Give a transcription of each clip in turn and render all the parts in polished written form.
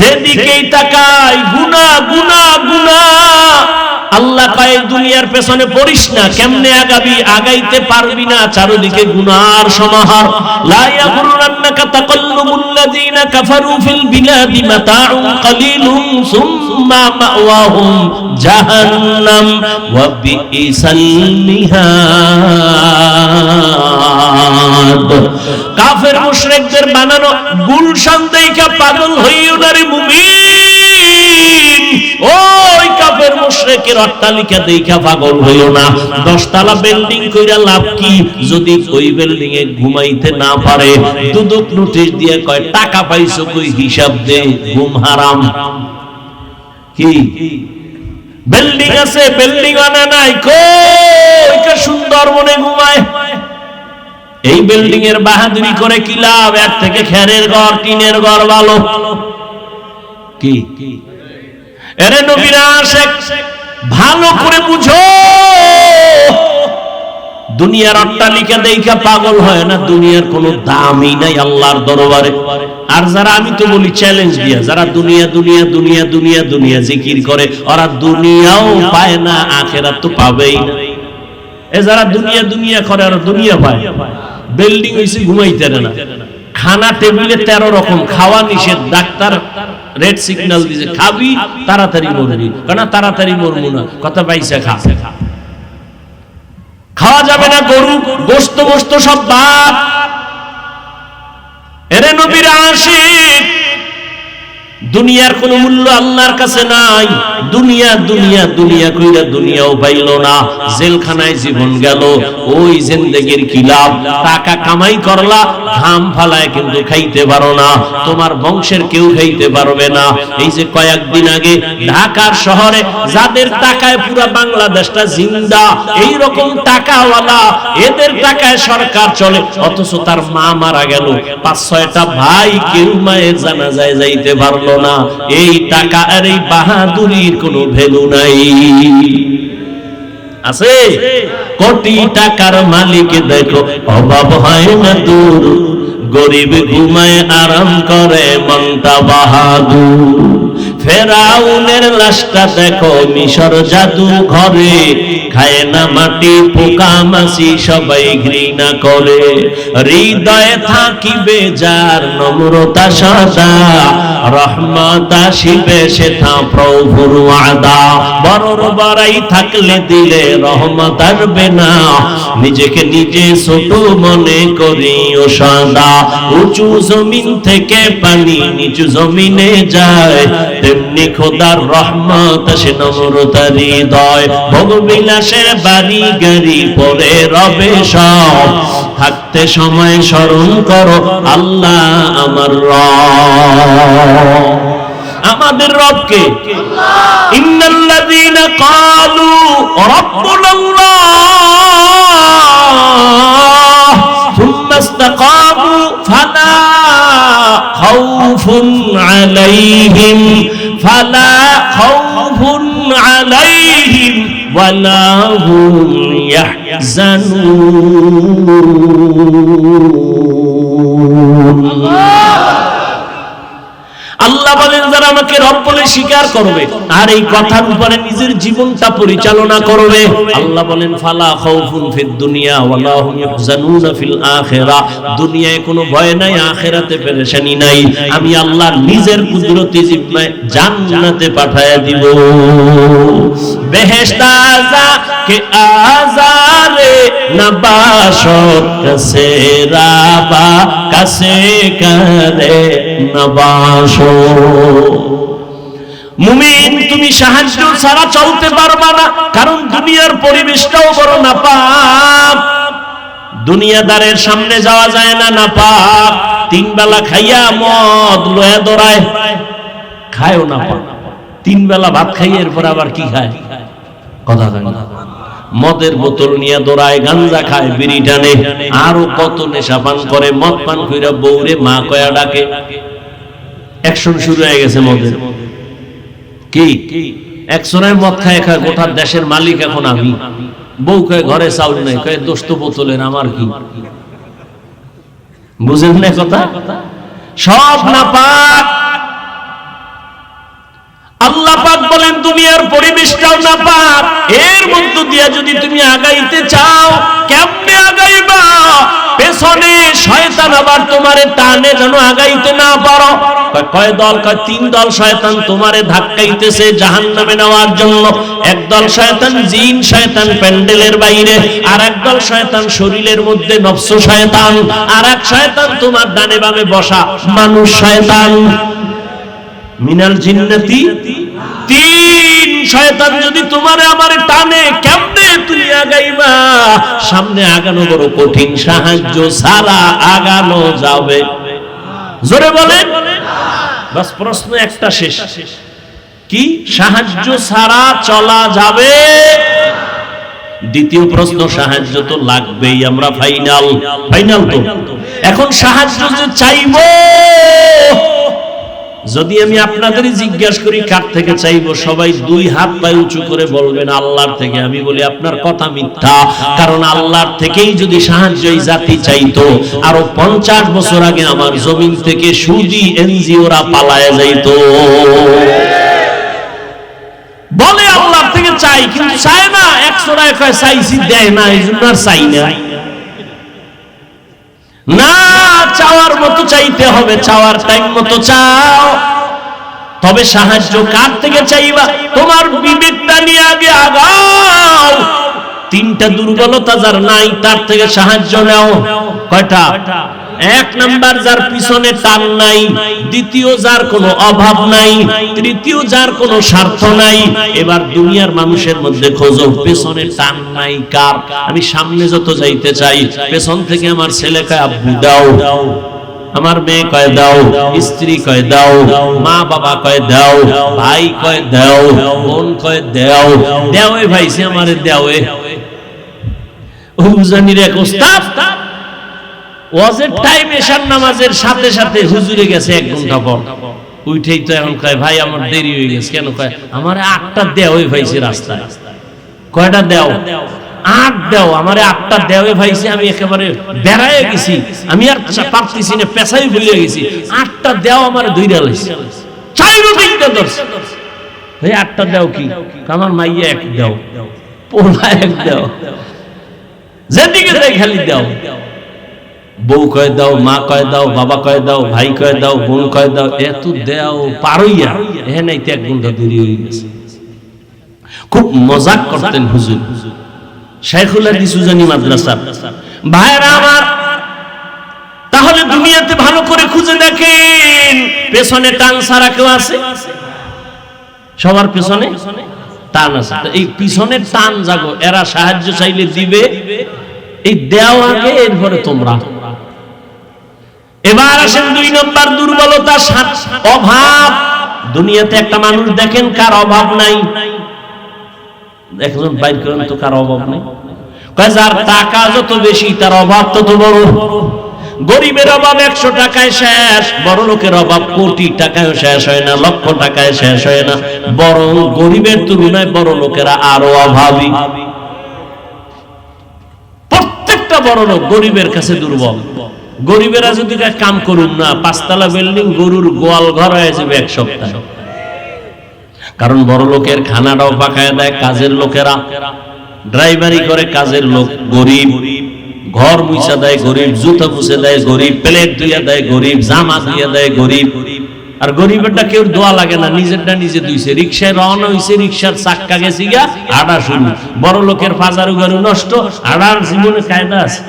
যেদিকেই তাকাই গুনাহ গুনাহ গুনাহ। আল্লাহ কয় দুনিয়ার পেছনে পড়িস না, কেমনে আগাবি, আগাইতে পারবি না, চারদিকে গুনার সমাহার। লা ইয়াগুররান্নাকা তাকাল্লুবুল লাযিনা কাফারু ফিল বিলাদি মাতাউন কালিলুন সুম্মা মাওয়াহুম জাহান্নাম ওয়া বিইসাল মিহাদ। কাফের মুশরিকদের বানানো গুলশান দেইখা পাগল হইও না রে মুমিন। ওই কাফের মুশরিকের অট্টালিকা দেইখা পাগল হইও না। 10 তলা বিল্ডিং কইরা লাভ কি যদি ওই বিল্ডিং এ ঘুমাইতে না পারে? দুদক নোটিশ দিয়ে কয় টাকা পাইছো কই হিসাব দে, ঘুম হারাম। কি বিল্ডিং আছে, বিল্ডিং আনা নাই, কই কে সুন্দরবনে ঘুমায়। এই বিল্ডিং এর বাহাদুরি করে কি লাভ? এর থেকে খেরের ঘর টিনের ঘর ভালো। কি এরে নবীর আশিক ভালো করে বুঝো, দুনিয়ার অট্টালিকা দেইখা পাগল হয় না, দুনিয়ার কোনো দামই নাই আল্লাহর দরবারে। আর যারা, আমি তো বলি চ্যালেঞ্জ দিয়া, যারা দুনিয়া দুনিয়া দুনিয়া দুনিয়া দুনিয়া জিকির করে, ওরা দুনিয়াও পায় না, আখিরাত তো পাবেই না। এ যারা দুনিয়া দুনিয়া করে আর দুনিয়া পায়, বিল্ডিং হইছে ঘুমাইতে না, খানা টেবিলে 13 রকম, খাওয়া নিষেধ, ডাক্তার রেড সিগন্যাল দিছে খাবি তাড়াতাড়ি মরবি, কারণ তাড়াতাড়ি মরবো না, কথা পাইছে খা, খাওয়া যাবে না, গরু গোশত গোশত সব বাদ। এরে নবীর আশিক, দুনিয়ার কোনো মূল্য আল্লাহর কাছে নাই। দুনিয়া দুনিয়া দুনিয়া কইরা দুনিয়াও পাইল না, জেলখানায় জীবন গেল, ওই জিন্দেগির কি লাভ? টাকা কামাই করলা, ঘাম ফালায় কিন্তু খাইতে পারো না, তোমার বংশের কেউ খাইতে পারবে না। এই যে কয়েকদিন আগে ঢাকার শহরে যাদের টাকায় পুরো বাংলাদেশটা জিন্দা, এই রকম টাকাওয়ালা, এদের টাকায় সরকার চলে, অথচ তার মা মারা গেল, 5-6টা ভাই কেউ মায়ের জানাজায় যাইতে পারলো না। এই টাকা আর এই বাহাদুরির কোনো ভ্যালু নাই। আছে কোটি টাকার মালিক দেখো অভাব হয় না দূর, গরিব ঘুমায় আরাম করে মনটা বাহাদুর। ফেরাউনের লাশটা দেখো মিশর জাদু ঘরে, খায় না মাটি পোকা মাছি সবাই ঘৃণা করে। হৃদয়ে থাকিবে যার নম্রতা সদা, রহমত আসিবে সেথা প্রভুর ওয়াদা। বড়র বড়াই থাকলে দিলে রহমত আসবে না, নিজেকে নিজে ছোট মনে করিও সদা। উঁচু জমিন থেকে পানি নিচু জমিনে যায়, তেমনি খোদার রহমত আসে নম্রতার হৃদয়। ভোগবিলাসের বাড়ি গাড়ি পরে রবে সব, থাকতে সময় স্মরণ করো আল্লাহ আমার রব। আমাদের রবকে ইন্নাল্লাযীনা ক্বালু রাব্বুনাল্লাহ সুম্মা ইসতাকামু ফালা খাউফুন আলাইহিম ওয়ালা হুম ইয়াহজানুন। আল্লাহ বলেন যারা আমাকে রব বলে স্বীকার করবে আর এই কথার উপরে নিজের জীবনটা পরিচালনা করবে, আল্লাহ বলেন ফালা খাউফুন ফিদ দুনিয়া ওয়ালা হুম ইয়াহজানুনা ফিল আখিরাহ। দুনিয়ায় কোনো ভয় নাই, আখিরাতে পেরেশানি নাই। আমি আল্লাহ নিজের কুদরতি জিম্মায় জান্নাতে পাঠায়া দিব। বেহেশত আযা কে আযারে নবাশত কাছে রাবা কাছে করে নবাশো। মুমিন তুমি সাহায্য ছাড়া চলতে পারবা না, কারণ দুনিয়ার পরিবেশটাও বড় নাপাক। দুনিয়াদারের সামনে যাওয়া যায় না, নাপাক। 3 বেলা খাইয়া মদ লয়ে দৌড়ায়, খায়ও নাপাক। 3 বেলা ভাত খাইয়ে এরপর আবার কি খায়? কথা কয় না। মদের বোতল নিয়ে দৌড়ায়, গাঞ্জা খায়, বিড়ি টানে, আরো কত নেশা পান করে। মদ পান কইরা বউরে মা কয়া ডাকে। অ্যাকশন শুরু হয়ে গেছে মদের। কি একজনের মদ খায় খায় গোটা দেশের মালিক এখন আমি। বউ কয় ঘরে চাউল নাই, কয় দোস্ত বোতলের আমার কি? বুঝেন না কথা? সব নাপাক। দুনিয়ার পরিবেশটাও না পাক, এর মধ্য দিয়া যদি তুমি আগাইতে চাও, কেমনে আগাইবা? পেছনে শয়তান আবার তোমারে টানে যেন আগাইতে না পারো। কয় দল? কয় 3 দল শয়তান তোমারে ধাক্কাইতেছে জাহান্নামে নেওয়ার জন্য। একদল শয়তান জিন শয়তান প্যান্ডেলের বাইরে, আর একদল শয়তান শরীরের মধ্যে নফস শয়তান, আর এক শয়তান তোমার ডানে বামে বসা মানুষ শয়তান। মিনাল জিন্নাতি 3 শয়তান যদি তোমারে আমারে টানে, কেমনে তুমি আগাইবা? সামনে আগানো বড় কঠিন, সাহায্য ছাড়া আগানো যাবে? জোরে বলেন। বাস প্রশ্ন একটা শেষ, কি সাহায্য ছাড়া চলা যাবে? দ্বিতীয় প্রশ্ন, সাহায্য তো লাগবেই, আমরা ফাইনাল তো। এখন সাহায্য যে চাইবো, যদি আমি আপনাদেরই জিজ্ঞাসা করি কার থেকে চাইবো, সবাই 2 হাত পায়ে উঁচু করে বলবেন আল্লাহর থেকে। আমি বলি আপনার কথা মিথ্যা, কারণ আল্লাহর থেকেই যদি সাহায্য এই জাতি চাইতো, আরো 50 বছর আগে আমার জমিন থেকে সুদী এনজিওরা পালায় যাইতো। বলে আল্লাহর থেকে চাই, কিন্তু চায় না। 100 টাকা চাইছি, দেয় না, এই জন্য আর চাই না। চাওয়ার মতো চাইতে হবে, চাওয়ার টাইম মতো চাও। তবে সাহায্য কার থেকে চাইবা? তোমার বিবেকটা নিয়ে আগে আগাও। 3টা দুর্বলতা যার নাই, তার থেকে সাহায্য নাও। কয়টা? 1 নাম্বার, যার পিছনে টান নাই। দ্বিতীয়, যার কোনো অভাব নাই। তৃতীয়, যার কোনো স্বার্থ নাই। এবার দুনিয়ার মানুষের মধ্যে খোঁজো, পেছনে টান নাই কার? আমি সামনে যত যাইতে চাই, পেছন থেকে আমার ছেলে কয় আব্বু দাও, আমার মেয়ে কয় দাও, স্ত্রী কয় দাও, মা বাবা কয় দাও, ভাই কয় দাও, বোন কয় দাও। দেওয়ে ভাইছে আমারে দেওয়ে। হুজানির এক ওস্তাদ ওয়াজের টাইম এশার নামাজের সাথে সাথে হুজুরে গেছে 1 ঘন্টা পর। উঠেই তো এখন কয় ভাই আমার দেরি হয়ে গেছে। কেন? কয় আমারে 8টা দেওয়ে ভাইছে রাস্তায়। কয়টা দেও? 8 দেও। আমারে 8টা দেওয়ে ভাইছে, আমি একেবারে বেড়ায় গেছি, আমি আর পারতেছি না, পেছাই ভুলে গেছি। 8টা দেও আমারে ধইরা লইছে, চাইরো দিকটা ধরছে। ভাই 8টা দেও কি? আমার মাইয়া 1 দেও, পোলা 1 দেও, যেদিকে যাই খালি দেও। বউ কয় দাও, মা কয় দাও, বাবা কয় দাও, ভাই কয় দাও, বোন কয় দাও, এত দেও পারইয়া এ নাই 1 ঘন্টা দেরি হয়ে গেছে। খুব মজাক করতেন হুজুর, শাইখুল হাদিস উজানি মাদ্রাসা। ভাইরা আমার, তাহলে দুনিয়াতে ভালো করে খুঁজে দেখেন, পেছনে টান ছাড়া কেউ আছে? সবার পেছনে টান আছে। এই পিছনের টান জাগো, এরা সাহায্য চাইলে দিবে, এই দেও আগে, এরপরে তোমরা। এবার আসেন 2 নম্বর দুর্বলতা, অভাব। দুনিয়াতে একটা মানুষ দেখেন কার অভাব নাই? একজন বাইর করেন তো কার অভাব নাই? কয় যার টাকা যত বেশি তার অভাব তত বড়। গরিবের অভাব 100 টাকায় শেষ, বড় লোকের অভাব কোটি টাকায় শেষ হয় না, লক্ষ টাকায় শেষ হয় না। বরং গরিবের তুলনায় বড় লোকেরা আরো অভাবী। প্রত্যেকটা বড় লোক গরিবের কাছে দুর্বল। গরিবেরা যদি কাম করুন না, 5 তলা বিল্ডিং গরুর গোয়াল ঘর হয়ে যাবে 1 সপ্তাহ। কারণ বড় লোকের খানাটাও পাকায় দেয় কাজের লোকেরা, ড্রাইভারি করে কাজের লোক গরিব, ঘর মুছা দেয় গরিব, জুতা মুছে দেয় গরিব, প্লেট ধুইয়া দেয় গরিব, জামা ধুইয়া দেয় গরিব। আর গরিবেরটা কেউ দোয়া লাগে না, নিজেরটা নিজে ধুইছে। রিকশায় রওনা হইছে, রিকশার চাক্কা গেছে গিয়া, আড়া শুরু। বড় লোকের ফাজারু গারু নষ্ট, আড়ার জীবনে কায়দা আছে?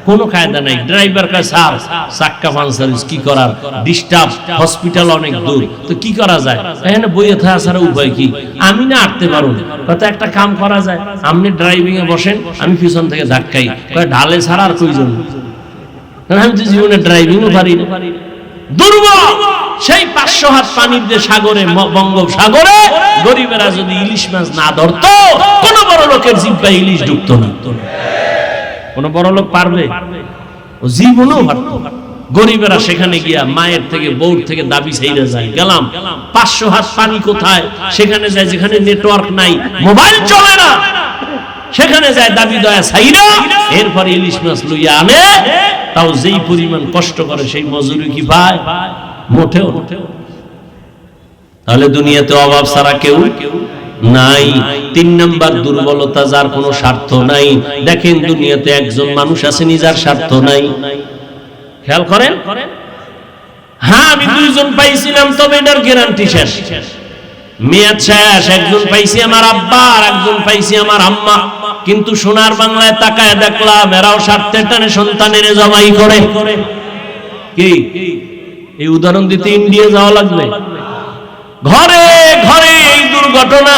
কোনো কায়দা নাই। ড্রাইভার কয় স্যার চাক্কা পাঞ্চার, কি করার, ডিস্টার্ব, হসপিটাল অনেক দূর, তো কি করা যায়? এখানে বইয়ে থাকা ছাড়া উপায় কি? আমি না আটতে পারুন, কত একটা কাম করা যায়, আপনি ড্রাইভিং এ বসেন, আমি পিছন থেকে ধাক্কাই। কয় ঢালে ছাড়া আর কইজন? আমি তো জীবনে ড্রাইভিংও পারি না। দুর্বল। সেই 500 হাত পানির যে সাগরে, বঙ্গোপসাগরে গরিবেরা যদি ইলিশ মাছ না ধরতো, কোন বড় লোকের জিহ্বায় ইলিশ ঢুকতো না। কোন বড় লোক পারবে? ও জীবনও পারতো। গরিবেরা সেখানে গিয়া মায়ের থেকে, বউর থেকে দাবি চাইতে যায়, গেলাম 500 হাত পানি কোথায়? সেখানে যায় যেখানে নেটওয়ার্ক নাই, মোবাইল চলে না, সেখানে যায় দাবি দয়া চাইরা, এরপরে ইলিশ মাছ লইয়া আনে। তাও যেই পরিমাণ কষ্ট করে সেই মজুরি কি পায়? মোটেও। তাহলে দুনিয়াতে অভাব ছাড়া কেউ নাই। 3 নাম্বার দুর্বলতা, যার কোনো স্বার্থ নাই। দেখেন দুনিয়াতে একজন মানুষ আছে যার স্বার্থ নাই, খেয়াল করেন। হ্যাঁ আমি 2 জন পাইছিলাম, তবে এটার গ্যারান্টি শেষ, মেয়াদ শেষ। একজন পাইছি আমার আব্বা, আর একজন পাইছি আমার আম্মা। কিন্তু সোনার বাংলায় তাকায় দেখলাম এরাও স্বার্থের টানে সন্তানের জবাই করে। কি এই উদাহরণ দিতে ইন্ডিয়া যাওয়া লাগবে? ঘরে ঘরে এই দুর্ঘটনা।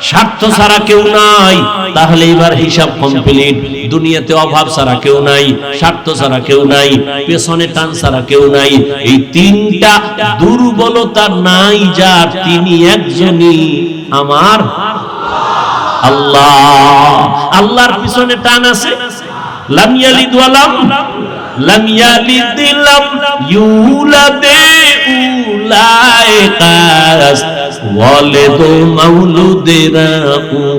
স্বার্থ ছাড়া কেউ নাই, তাহলে এবার হিসাব কমপ্লিট। দুনিয়াতে অভাব ছাড়া কেউ নাই, স্বার্থ ছাড়া কেউ নাই, পেছনে টান ছাড়া কেউ নাই। এই 3টা দুর্বলতা নাই যার, তিনি একজনই আমার আল্লাহ। আল্লাহর পিছনে টান আছে। লাম ইয়ালিদ ওয়া লাম ইয়ালিদ লাম ইউলাদ উলাইকাস ওয়ালিদু মাউলুদিরা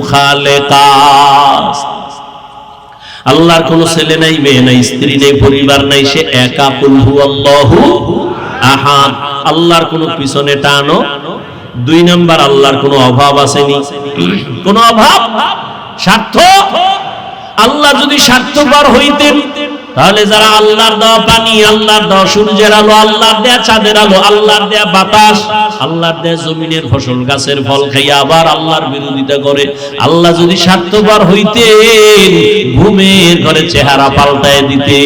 খালেকাস। আল্লাহর কোনো ছেলে নাই, মেয়ে নাই, স্ত্রী নেই, পরিবার নাই, সে একা। কুল হুয়াল্লাহু আহাদ। আল্লাহর কোনো পিছনে টানো। 2 নাম্বার, আল্লাহর কোনো অভাব আসেনি, কোনো অভাব, স্বার্থ। আল্লাহ যদি স্বার্থপর হইতেন তাহলে যারা আল্লাহর দেওয়া পানি, আল্লাহর দেওয়া সূর্যের আলো, আল্লাহর দেয়া চাঁদের আলো, আল্লাহর দেয়া বাতাস, আল্লাহর দেয়া জমিনের ফসল, গাছের ফল খাইয়া আবার আল্লাহর বিরোধিতা করে, আল্লাহ যদি স্বার্থপর হইতেন ঘুমের ঘরে চেহারা পাল্টায় দিতে।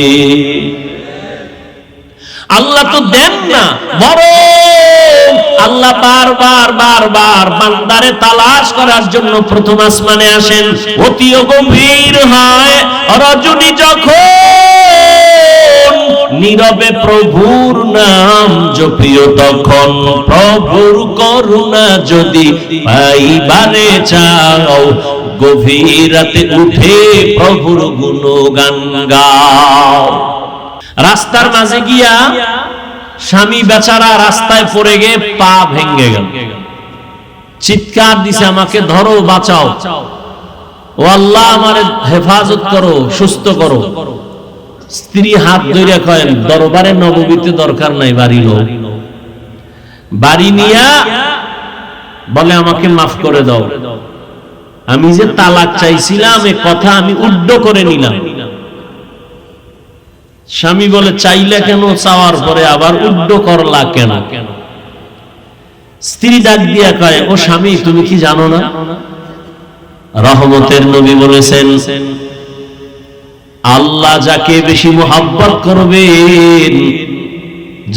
আল্লাহ তো দেন না, বরং আল্লাহ বারবার বারবার বান্দারে তালাশ করার জন্য প্রথম আসমানে আসেন। অতি গভীর হয় রজনী যখন, নীরবে প্রভুর নাম জপিও তখন। প্রভুর করুণা যদি পাইবারে চাও, গভীর রাতে উঠে প্রভুর গুণগান গাও। রাস্তার মাঝে গিয়া স্বামী বেচারা রাস্তায় পড়ে গিয়ে পা ভেঙে গেল, চিৎকার দিছে, আমাকে ধরো, বাঁচাও, ও আল্লাহ আমারে হেফাজত করো, সুস্থ করো। স্ত্রী হাত ধরে কয়েন, দরবারে নববীতে দরকার নাই, বাড়ি লো। বাড়ি নিয়া বলে আমাকে মাফ করে দাও, আমি যে তালাক চাইছিলাম এ কথা আমি উড্ড করে নিলাম। স্বামী বলে চাইলে কেন, চাওয়ার পরে আবার উড্ড করলা কেন? স্ত্রী ডাক দিয়া কয়, ও স্বামী তুমি কি জানো না, রহমতের নবী বলেছেন আল্লাহ যাকে বেশি মুহাব্বত করবেন,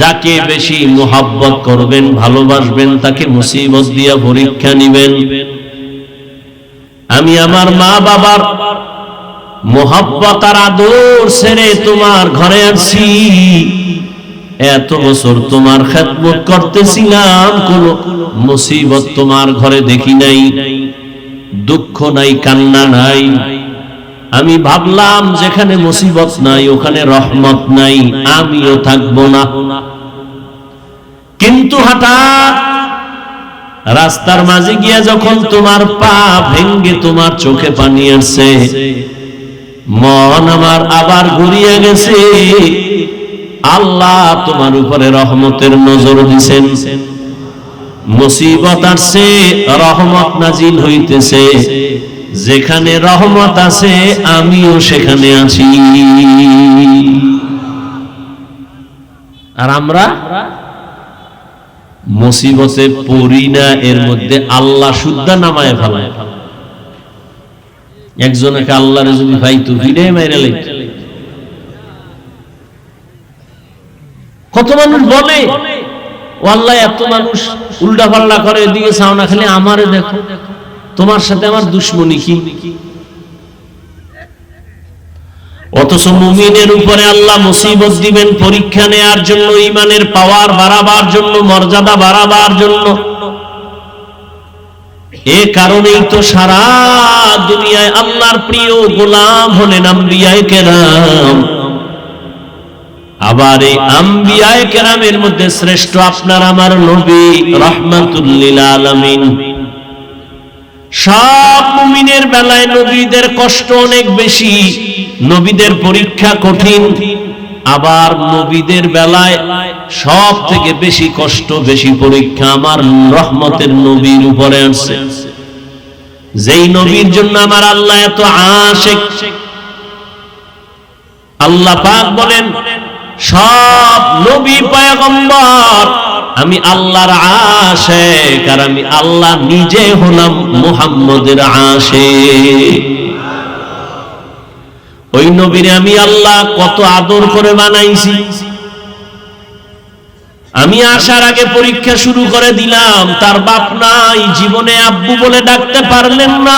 যাকে বেশি মুহাব্বত করবেন, ভালোবাসবেন, তাকে মুসিবত দিয়া পরীক্ষা নিবেন। আমি আমার মা বাবার মোহাব্বত আর আদর ছেড়ে তোমার ঘরে আসছি, এত বছর তোমার খেদমত করতেছিলাম, কোন মুসিবত তোমার ঘরে দেখি নাই, দুঃখ নাই, কান্না নাই। আমি ভাবলাম যেখানে মুসিবত নাই ওখানে রহমত নাই, আমিও থাকবো না। কিন্তু হঠাৎ রাস্তার মাঝে গিয়া যখন তোমার পা ভেঙ্গে তোমার চোখে পানি আসছে, মন আমার আবার ঘুরিয়ে গেছে। আল্লাহ তোমার উপরে রহমতের নজর দিছেন, মুসিবত আসছে, রহমত নাজিল হইতেছে। যেখানে রহমত আছে আমিও সেখানে আছি। আর আমরা মুসিবতে পড়ি না, এর মধ্যে আল্লাহ শুদ্ধা নামায় ফেলায়। একজনকে আল্লাহরে যদি পাইতো ভিড়ে মেরে লাইত। কত মানুষ বলে ও আল্লাহ, এত মানুষ উল্টা পাল্টা করে, এদিকে চাও না, খালি আমারে দেখো, তোমার সাথে আমার দুশ্মনী কি? অথচ মুমিনের উপরে আল্লাহ মুসিবত দিবেন পরীক্ষা নেয়ার জন্য, ঈমানের পাওয়ার বাড়াবার জন্য, মর্যাদা বাড়াবার জন্য। এ কারণেই তো সারা দুনিয়ায় আল্লাহর প্রিয় গোলাম হলেন আম্বিয়ায়ে কেরাম। আবার এই আম্বিয়ায়ে কেরামের মধ্যে শ্রেষ্ঠ আপনার আমার নবী রাহমাতুল লিল আলামিন। সব মুমিনের বেলায় নবীদের কষ্ট অনেক বেশি, নবীদের পরীক্ষা কঠিন। আবার নবীদের বেলায় সব থেকে বেশি কষ্ট, বেশি পরীক্ষা আমার রহমতের নবীর উপরে আসছে। যেই নবীর জন্য আমার আল্লাহ এত আশিক। আল্লাহ পাক বলেন সব নবী পয়গম্বর আমি আল্লাহর আশিক, আর আমি আল্লাহ নিজে হলাম মুহাম্মদের আশিক। ওই নবীরে আমি আল্লাহ কত আদর করে বানাইছি। আমি আসার আগে পরীক্ষা শুরু করে দিলাম, তার বাপ নাই, জীবনে আব্বু বলে ডাকতে পারলেন না।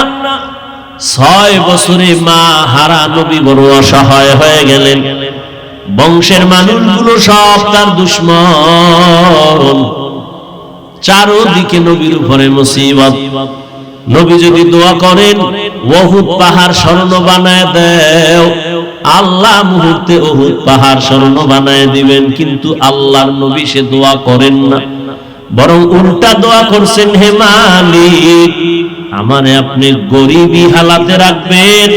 6 বছরে মা হারা নবী বড় অসহায় হয়ে গেলেন। বংশের মানুষগুলো সব তার দুশমন, চারদিকে নবীর উপরে মুসিবত। নবী যদি দোয়া করেন উহুদ পাহাড় স্বর্ণ বানায় দেও, আল্লাহ মুহূর্তে উহুদ পাহাড় স্বর্ণ বানায় দিবেন। কিন্তু আল্লাহর নবী সে দোয়া করেন না, বরং উল্টা দোয়া করছেন, হে মালিক আমারে আপনি গরিবী হালাতে রাখবেন,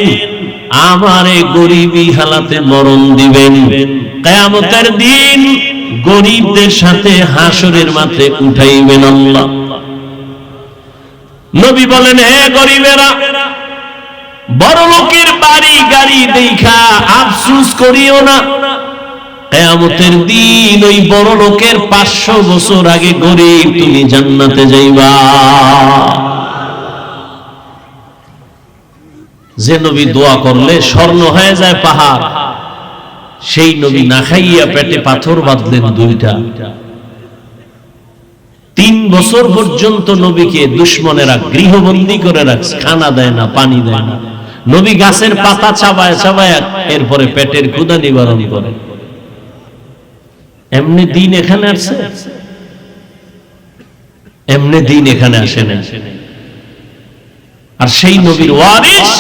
আমারে গরিবী হালাতে মরণ দিবেন। কিয়ামতের দিন গরিবদের সাথে হাসরের মাঠে উঠাইবেন আল্লাহ। নবী বলেন, হে গরিবেরা, বড় লোকের বাড়ি গাড়ি দেখা আফসোস করিও না। কিয়ামতের দিন ওই বড় লোকের 500 বছর আগে গরিব তুমি জান্নাতে যাইবা। যে নবী দোয়া করলে স্বর্ণ হয়ে যায় পাহাড়, সেই নবী না খাইয়া পেটে পাথর বাঁধলেন 2টা। 3 বছর পর্যন্ত নবীকে দুশমনেরা গৃহবন্দী করে রাখছে, খানা দেয় না, পানি দেয় না। নবী গাছের পাতা চাবায় চাবায় এরপরে পেটের ক্ষুধা নিবারণ করে। এমনি দিন এখানে আসছে, এমনি দিন এখানে আসে না। আর সেই নবীর ওয়ারিস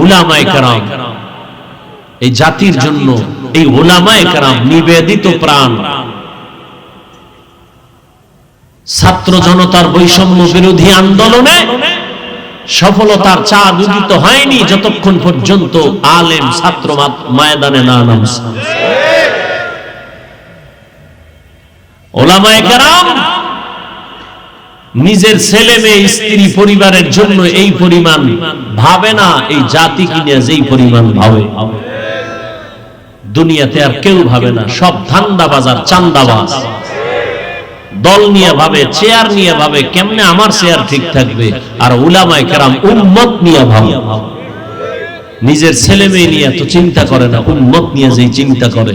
উলামায়ে কেরাম, এই জাতির জন্য এই উলামায়ে কেরাম নিবেদিত প্রাণ। ছাত্র জনতার বৈষম্য বিরোধী আন্দোলনে সফলতার চাঁদ উদিত হয়নি যতক্ষণ পর্যন্ত আলেম ছাত্র ময়দানে না নামছে। উলামায়ে কেরাম নিজের ছেলে মেয়ে স্ত্রী পরিবারের জন্য এই পরিমাণ ভাবে না, এই জাতি কিনে যেই পরিমাণ ভাবে দুনিয়াতে আর কেউ ভাবে না। সব ধান্দাবাজ আর চান্দাবাজ, দল নিয়ে ভাবে, চেয়ার নিয়ে ভাবে কেমনে আমার চেয়ার ঠিক থাকবে। আর উলামায়ে কেরাম উম্মত নিয়ে ভাবে, নিজের ছেলে মেয়ে নিয়ে তো চিন্তা করে না, উম্মত নিয়ে যেই চিন্তা করে।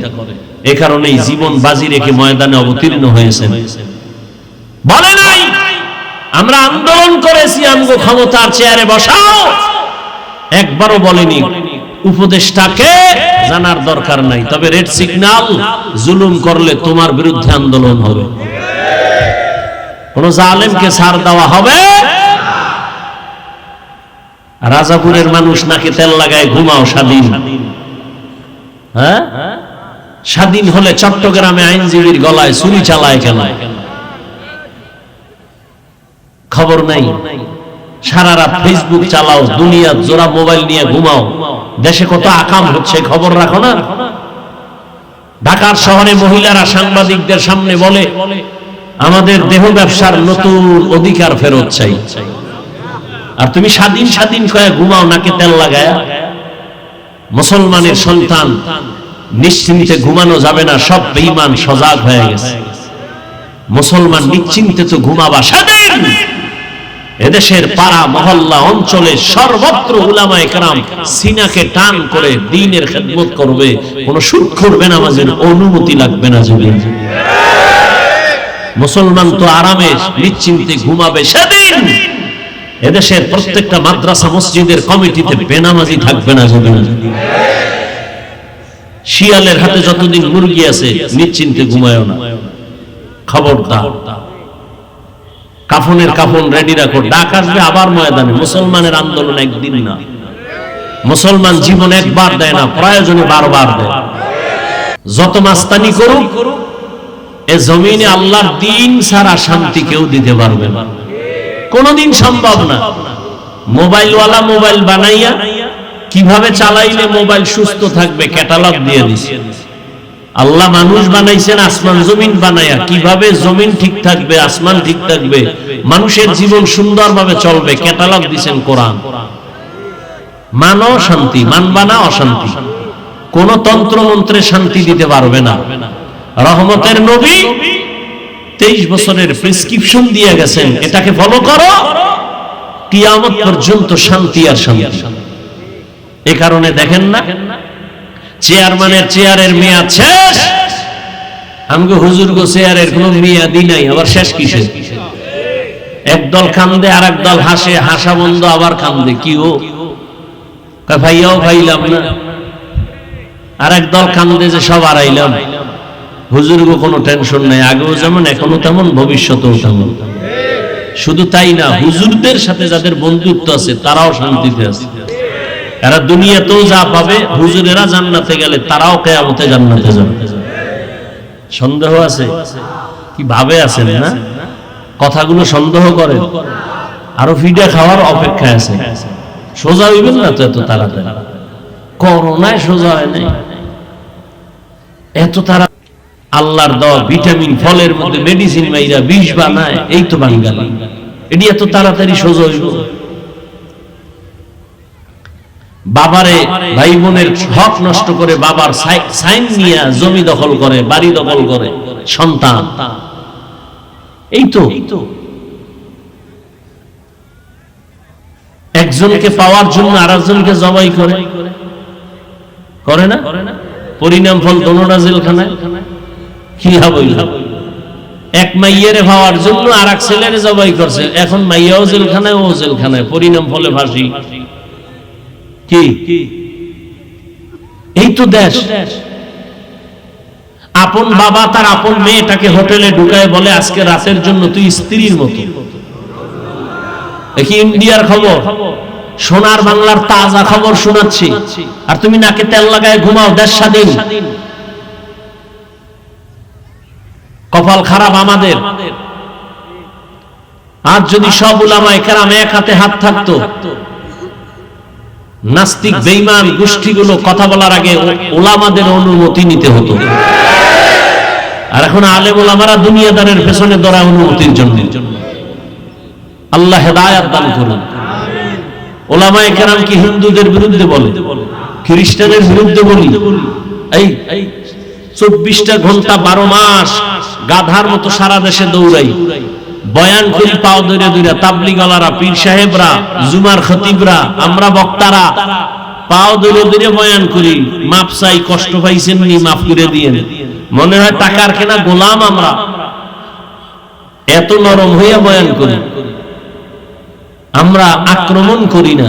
এ কারণেই জীবন বাজি রেখে ময়দানে অবতীর্ণ হয়েছেন। বলে নাই আমরা আন্দোলন করেছি আমগো ক্ষমতার চেয়ারে বসাও, একবারও বলেনি। উপদেশটাকে জানার দরকার নাই, তবে রেড সিগন্যাল জুলুম করলে তোমার বিরুদ্ধে আন্দোলন হবে। কোন জালেমকে ছাড় দেওয়া হবে? রাজাপুরের মানুষ নাকি তেল লাগায় ঘুমাও স্বাধীন। হ্যাঁ, স্বাধীন হলে চট্টগ্রামে আইনজীবীর গলায় ছুরি চালায় কেন? খবর নাই। সারা রাত ফেসবুক চালাও, দুনিয়া জোড়া মোবাইল নিয়ে ঘুমাও, দেশে কত আকাম হচ্ছে খবর রাখো না? ঢাকার শহরে মহিলারা সাংবাদিকদের সামনে বলে আমাদের দেহ ব্যবসার নতুন অধিকার ফেরত চাই। আর তুমি স্বাধীন স্বাধীন কয়ে ঘুমাও নাকি তেল লাগায়। মুসলমানের সন্তান নিশ্চিন্তে ঘুমানো যাবে না, সব বেঈমান সজাগ হয়ে গেছে। মুসলমান নিশ্চিন্তে তো ঘুমাবা স্বাধীন। এদেশের পাড়া মহল্লা অঞ্চলে সর্বত্র উলামায়ে কেরাম সিনাকে টান করে দ্বীনের খেদমত করবে, কোন সুদ করবে না, নামাজের অনুমতি লাগবে না। যদি মুসলমান তো আরামে নিশ্চিন্তে ঘুমাবে সেদিন এদেশের প্রত্যেকটা মাদ্রাসা মসজিদের কমিটিতে বেনামাজি থাকবে না। যদি শিয়ালের হাতে যতদিন মুরগি আছে নিশ্চিন্তে ঘুমায়ও না, খবরদার। কাফনের কাফন রেডি রাখো, ডাক আসবে আবার ময়দানে। মুসলমানের আন্দোলন একদিন না, মুসলমান জীবন একবার দেয় না, প্রয়োজনে বারবার দেয়। যত মাস্তানি করুক এ জমিনে আল্লাহর দ্বীন ছাড়া শান্তি কেউ দিতে পারবে না, কোনদিন সম্ভব না। মোবাইলওয়ালা মোবাইল বানাইয়া কিভাবে চালাইলে মোবাইল সুস্থ থাকবে ক্যাটালগ দিয়ে দিছে। আল্লাহ মানুষ বানাইছেন আসমান জমিন বানায়া, কিভাবে জমিন ঠিক থাকবে, আসমান ঠিক থাকবে, মানুষের জীবন সুন্দরভাবে চলবে, ক্যাটালগ দিয়েছেন কোরআন। মানো শান্তি, মানবা না অশান্তি। কোন তন্ত্র মন্ত্রে শান্তি দিতে পারবে না। রহমতের নবী 23 বছরের প্রেসক্রিপশন দিয়ে গেছেন, এটাকে ফলো করো, কিয়ামত পর্যন্ত শান্তি আর শান্তি। এই কারণে দেখেন না, চেয়ারম্যানের চেয়ারের মেয়াদ শেষ, আমগো হুজুর গো চেয়ারের কোনো মেয়াদই নাই, আবার শেষ কিসের? একদল কান্দে আর একদল হাসে, হাসা বন্ধ আবার কান্দে, কি ও ভাইয়াও ভাইলাম না, আর একদল কান্দে যে সব হারাইলাম। হুজুর গো কোনো টেনশন নাই, আগেও যেমন এখনো তেমন, ভবিষ্যতেও তেমন। শুধু তাই না, হুজুরদের সাথে যাদের বন্ধুত্ব আছে তারাও শান্তিতে আছে। এরা দুনিয়াতেও যা পাবে, হুজুরেরা জান্নাতে গেলে তারাও কিয়ামতে জান্নাতে যাবে। সন্দেহ আছে? কি ভাবে আছেন না? কথাগুলো সন্দেহ করেন, আরো ফিডা খাওয়ার অপেক্ষায় আছে। সোজা হইবেন না তো এত তাড়াতাড়ি, করোনায় সোজা হয় নাই এত তারা। আল্লাহর দেওয়া ভিটামিন ফলের মধ্যে মেডিসিন মাইরা বিষ বানায়, এই তো বাঙালি, এটি এত তাড়াতাড়ি সোজা হইব? বাবারে ভাই বোনের হক নষ্ট করে, বাবার সাইন নিয়ে জমি দখল করে, বাড়ি দখল করে সন্তান, এই তো। একজনকে পাওয়ার জন্য আরেকজনকে জবাই করে, করে না? পরিণাম ফল দোনোটা জেলখানায়। কি হইল? এক মাইয়ারে পাওয়ার জন্য আর এক ছেলেরে জবাই করছে, এখন মাইয়াও জেলখানায়, ও জেলখানায়, পরিণাম ফলে ফাঁসি। কি এই তো দেশ। আপন বাবা তার আপন মেয়েটাকে হোটেলে ঢুকায় বলে আজকে রাতের জন্য তুই স্ত্রীর মতো। দেখি ইন্ডিয়ার খবর, সোনার বাংলার তাজা খবর শোনাচ্ছি, আর তুমি নাকে তেল লাগায় ঘুমাও, দেশ স্বাধীন। কপাল খারাপ আমাদের। আজ যদি সব উলামায়ে কেরাম এক হাতে হাত থাকতো, নাস্তিক বেঈমান গোষ্ঠীগুলো কথা বলার আগে উলামাদের অনুমতি নিতে হতো। আর এখন আলেম উলামারা দুনিয়াদারের পেছনে দৌড়ায় অনুমতির জন্য। আল্লাহ হেদায়েত দান করুন। উলামায়ে কেরাম কি হিন্দুদের বিরুদ্ধে বলে, খ্রিস্টানের বিরুদ্ধে বলি? এই 24টা ঘন্টা 12 মাস গাধার মতো সারা দেশে দৌড়াই, বয়ান করি পাও ধরে ধরে, তাবলিগওয়ালারা, পীর সাহেবরা, জুমার খতিবরা, আমরা বক্তারা পাও ধরে ধরে বয়ান করি। মাপ চাই, কষ্ট পাইছেন নি মাফ করে দিয়েন। মনে হয় টাকার কেনা গোলাম আমরা, এত নরম হইয়া বয়ান করি। আমরা আক্রমণ করি না।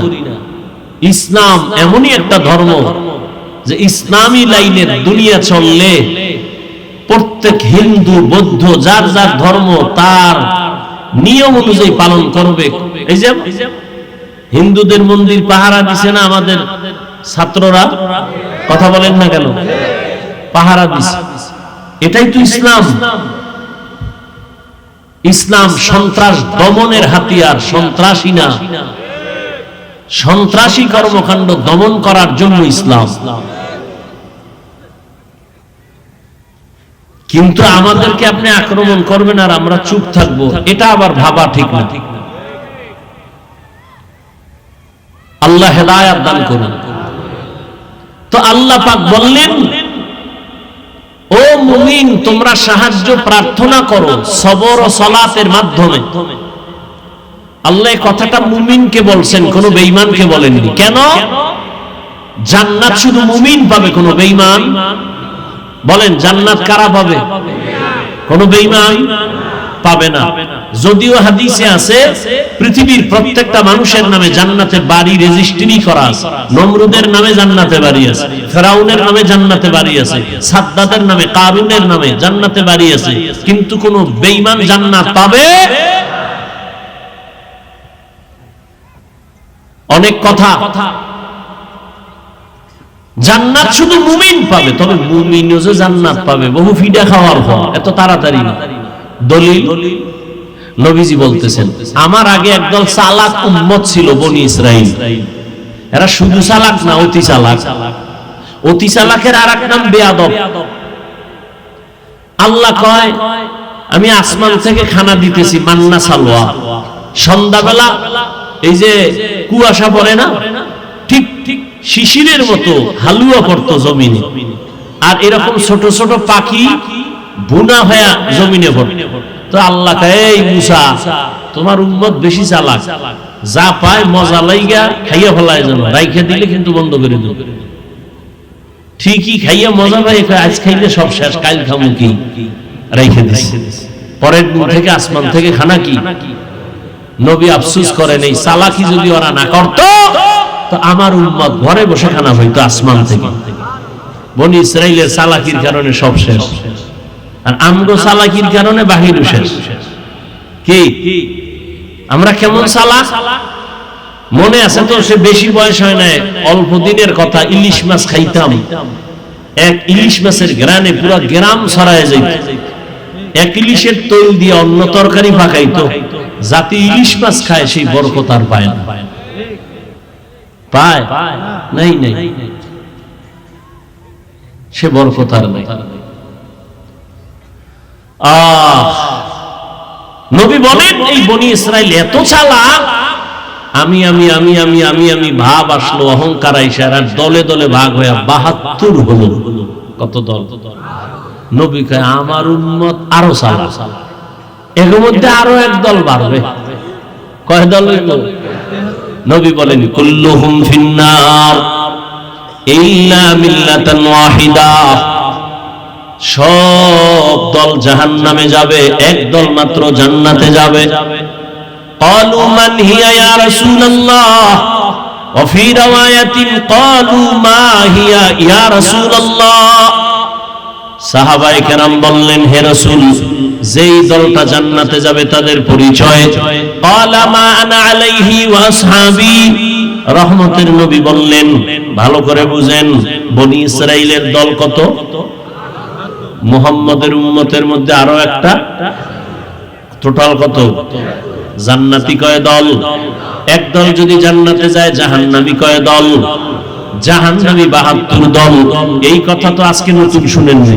ইসলাম এমনই একটা ধর্ম যে ইসলামী লাইনের দুনিয়া চললে প্রত্যেক হিন্দু, বৌদ্ধ, যার যার ধর্ম তার নিয়ম অনুযায়ী পালন করবে। এই যে হিন্দুদের মন্দির পাহারা দিছে না আমাদের ছাত্ররা, কথা বলেন না কেন? পাহারা দিছে, এটাই তো ইসলাম। ইসলাম সন্ত্রাস দমনের হাতিয়ার, সন্ত্রাসী না, সন্ত্রাসী কর্মকাণ্ড দমন করার জন্য ইসলাম। কিন্তু আমাদেরকে আপনি আক্রমণ করবেন আর আমরা চুপ থাকবো, এটা আবার ভাবা ঠিক না। আল্লাহ হেদায়েত দান করুন। তো আল্লাহ পাক বললেন, ও মুমিন, তোমরা সাহায্য প্রার্থনা করো সবর ও সালাতের মাধ্যমে। আল্লাহ কথাটা মুমিনকে বলছেন, কোন বেঈমানকে বলেননি। কেন? জান্নাত শুধু মুমিন পাবে, কোন বেঈমান? বলেন জান্নাত কারা পাবে? কোন বেঈমান পাবে না। যদিও হাদিসে আছে পৃথিবীর প্রত্যেকটা মানুষের নামে জান্নাতে বাড়ি রেজিস্ট্রি করা আছে। নমরুদের নামে জান্নাতে বাড়ি আছে, ফেরাউনের নামে জান্নাতে বাড়ি আছে, সাদ্দাতের নামে, কারুনের নামে জান্নাতে বাড়ি আছে। কিন্তু কোন বেঈমান জান্নাত পাবে? অনেক কথা। জান্নাত শুধু মুমিন পাবে, তবে মুমিনও যে জান্নাত পাবে বহু ফিডা খাওয়ার পর, এত তাড়াতাড়ি না। দলিল নবীজি বলতেছেন, আমার আগে একদল চালাক উম্মত ছিল বনি ইসরাইল। এরা শুধু চালাক না, অতি চালাক। অতি চালাকের আরেক নাম বেয়াদব। আল্লাহ কয় আমি আসমান থেকে খানা দিতেছি মান্না সালওয়া। সন্ধ্যাবেলা এই যে কুয়াশা পড়ে না, ঠিক ঠিক শিশিরের মতো হালুয়া পড়তো জমিনে, আর এরকম ছোট ছোট পাখি বুনা হয়ে জমিনে পড়তো। তো আল্লাহ কয় এই মুসা, তোমার উম্মত বেশি চালাক, যা পায় মজা লাইগা খাইয়া ফেলায়, যেন রাইখা দিলে কিন্তু বন্ধ করে দেব। ঠিকই খাইয়া মজা পাই, আজ খাইলে সব শেষ, কাল খামু কি, রাইখা দিছে। পরের দিন থেকে আসমান থেকে খানা কি? নবী আফসোস করেন, এই চালাকি যদি ওরা না করতো তো আমার উম্মত ঘরে বসে খানা হইতো আসমান থেকে। বনি ইসরাইলের চালাকির কারণে সব শেষ, আর আমগো চালাকির কারণে বাহির শেষ। কি আমরা কেমন চালাক মনে আছে তো? সে বেশি বয়স হয় না, অল্প দিনের কথা, ইলিশ মাছ খাইতাম, এক ইলিশ মাছের গ্রানে পুরো গ্রাম ছড়ায় যাইত। এক ইলিশের তৈল দিয়ে অন্য তরকারি পাকাইতো, যাতে ইলিশ মাছ খায় সেই বরকত আর পায় না। পায় নাই নাই, সে বরকত আর নাই। নবী বলেন এই বনি ইসরাইল এত চালাক, আমি আমি আমি আমি আমি আমি ভাব আসলো, অহংকার আইসা, আর দলে দলে ভাগ হয়ে ৭২ হলো। কত দল? নবী কয় আমার উম্মত আরো চালাক, এর মধ্যে আরো এক দল বাড়বে। কয় দল হইল? নবী বলেন কুল্লুহুম ফিন্নার ইল্লা মিল্লাতান ওয়াহিদা, সব দল জাহান্নামে যাবে, এক দল মাত্র জান্নাতে যাবে। ক্বালু মান হিয়া ইয়া রাসূলুল্লাহ, ওয়া ফি রাওয়ায়াতিন ক্বালু মা হিয়া ইয়া রাসূলুল্লাহ। সাহাবায়ে কেরাম বললেন, হে রাসূল, যেই দলটা জান্নাতে যাবে তাদের পরিচয়। ক্বালা মা আনা আলাইহি ওয়া আসহাবি। রহমতের নবী বললেন, ভালো করে বুঝেন, বনি ইসরাইলের দল কত? মুহাম্মদের উম্মতের মধ্যে আরো একটা, টোটাল কত? জান্নাতি কয় দল? এক দল যদি জান্নাতে যায়, জাহান্নামী কয় দল? জাহান্নামী ৭২ দল। এই কথা তো আজকে নতুন শুনেননি,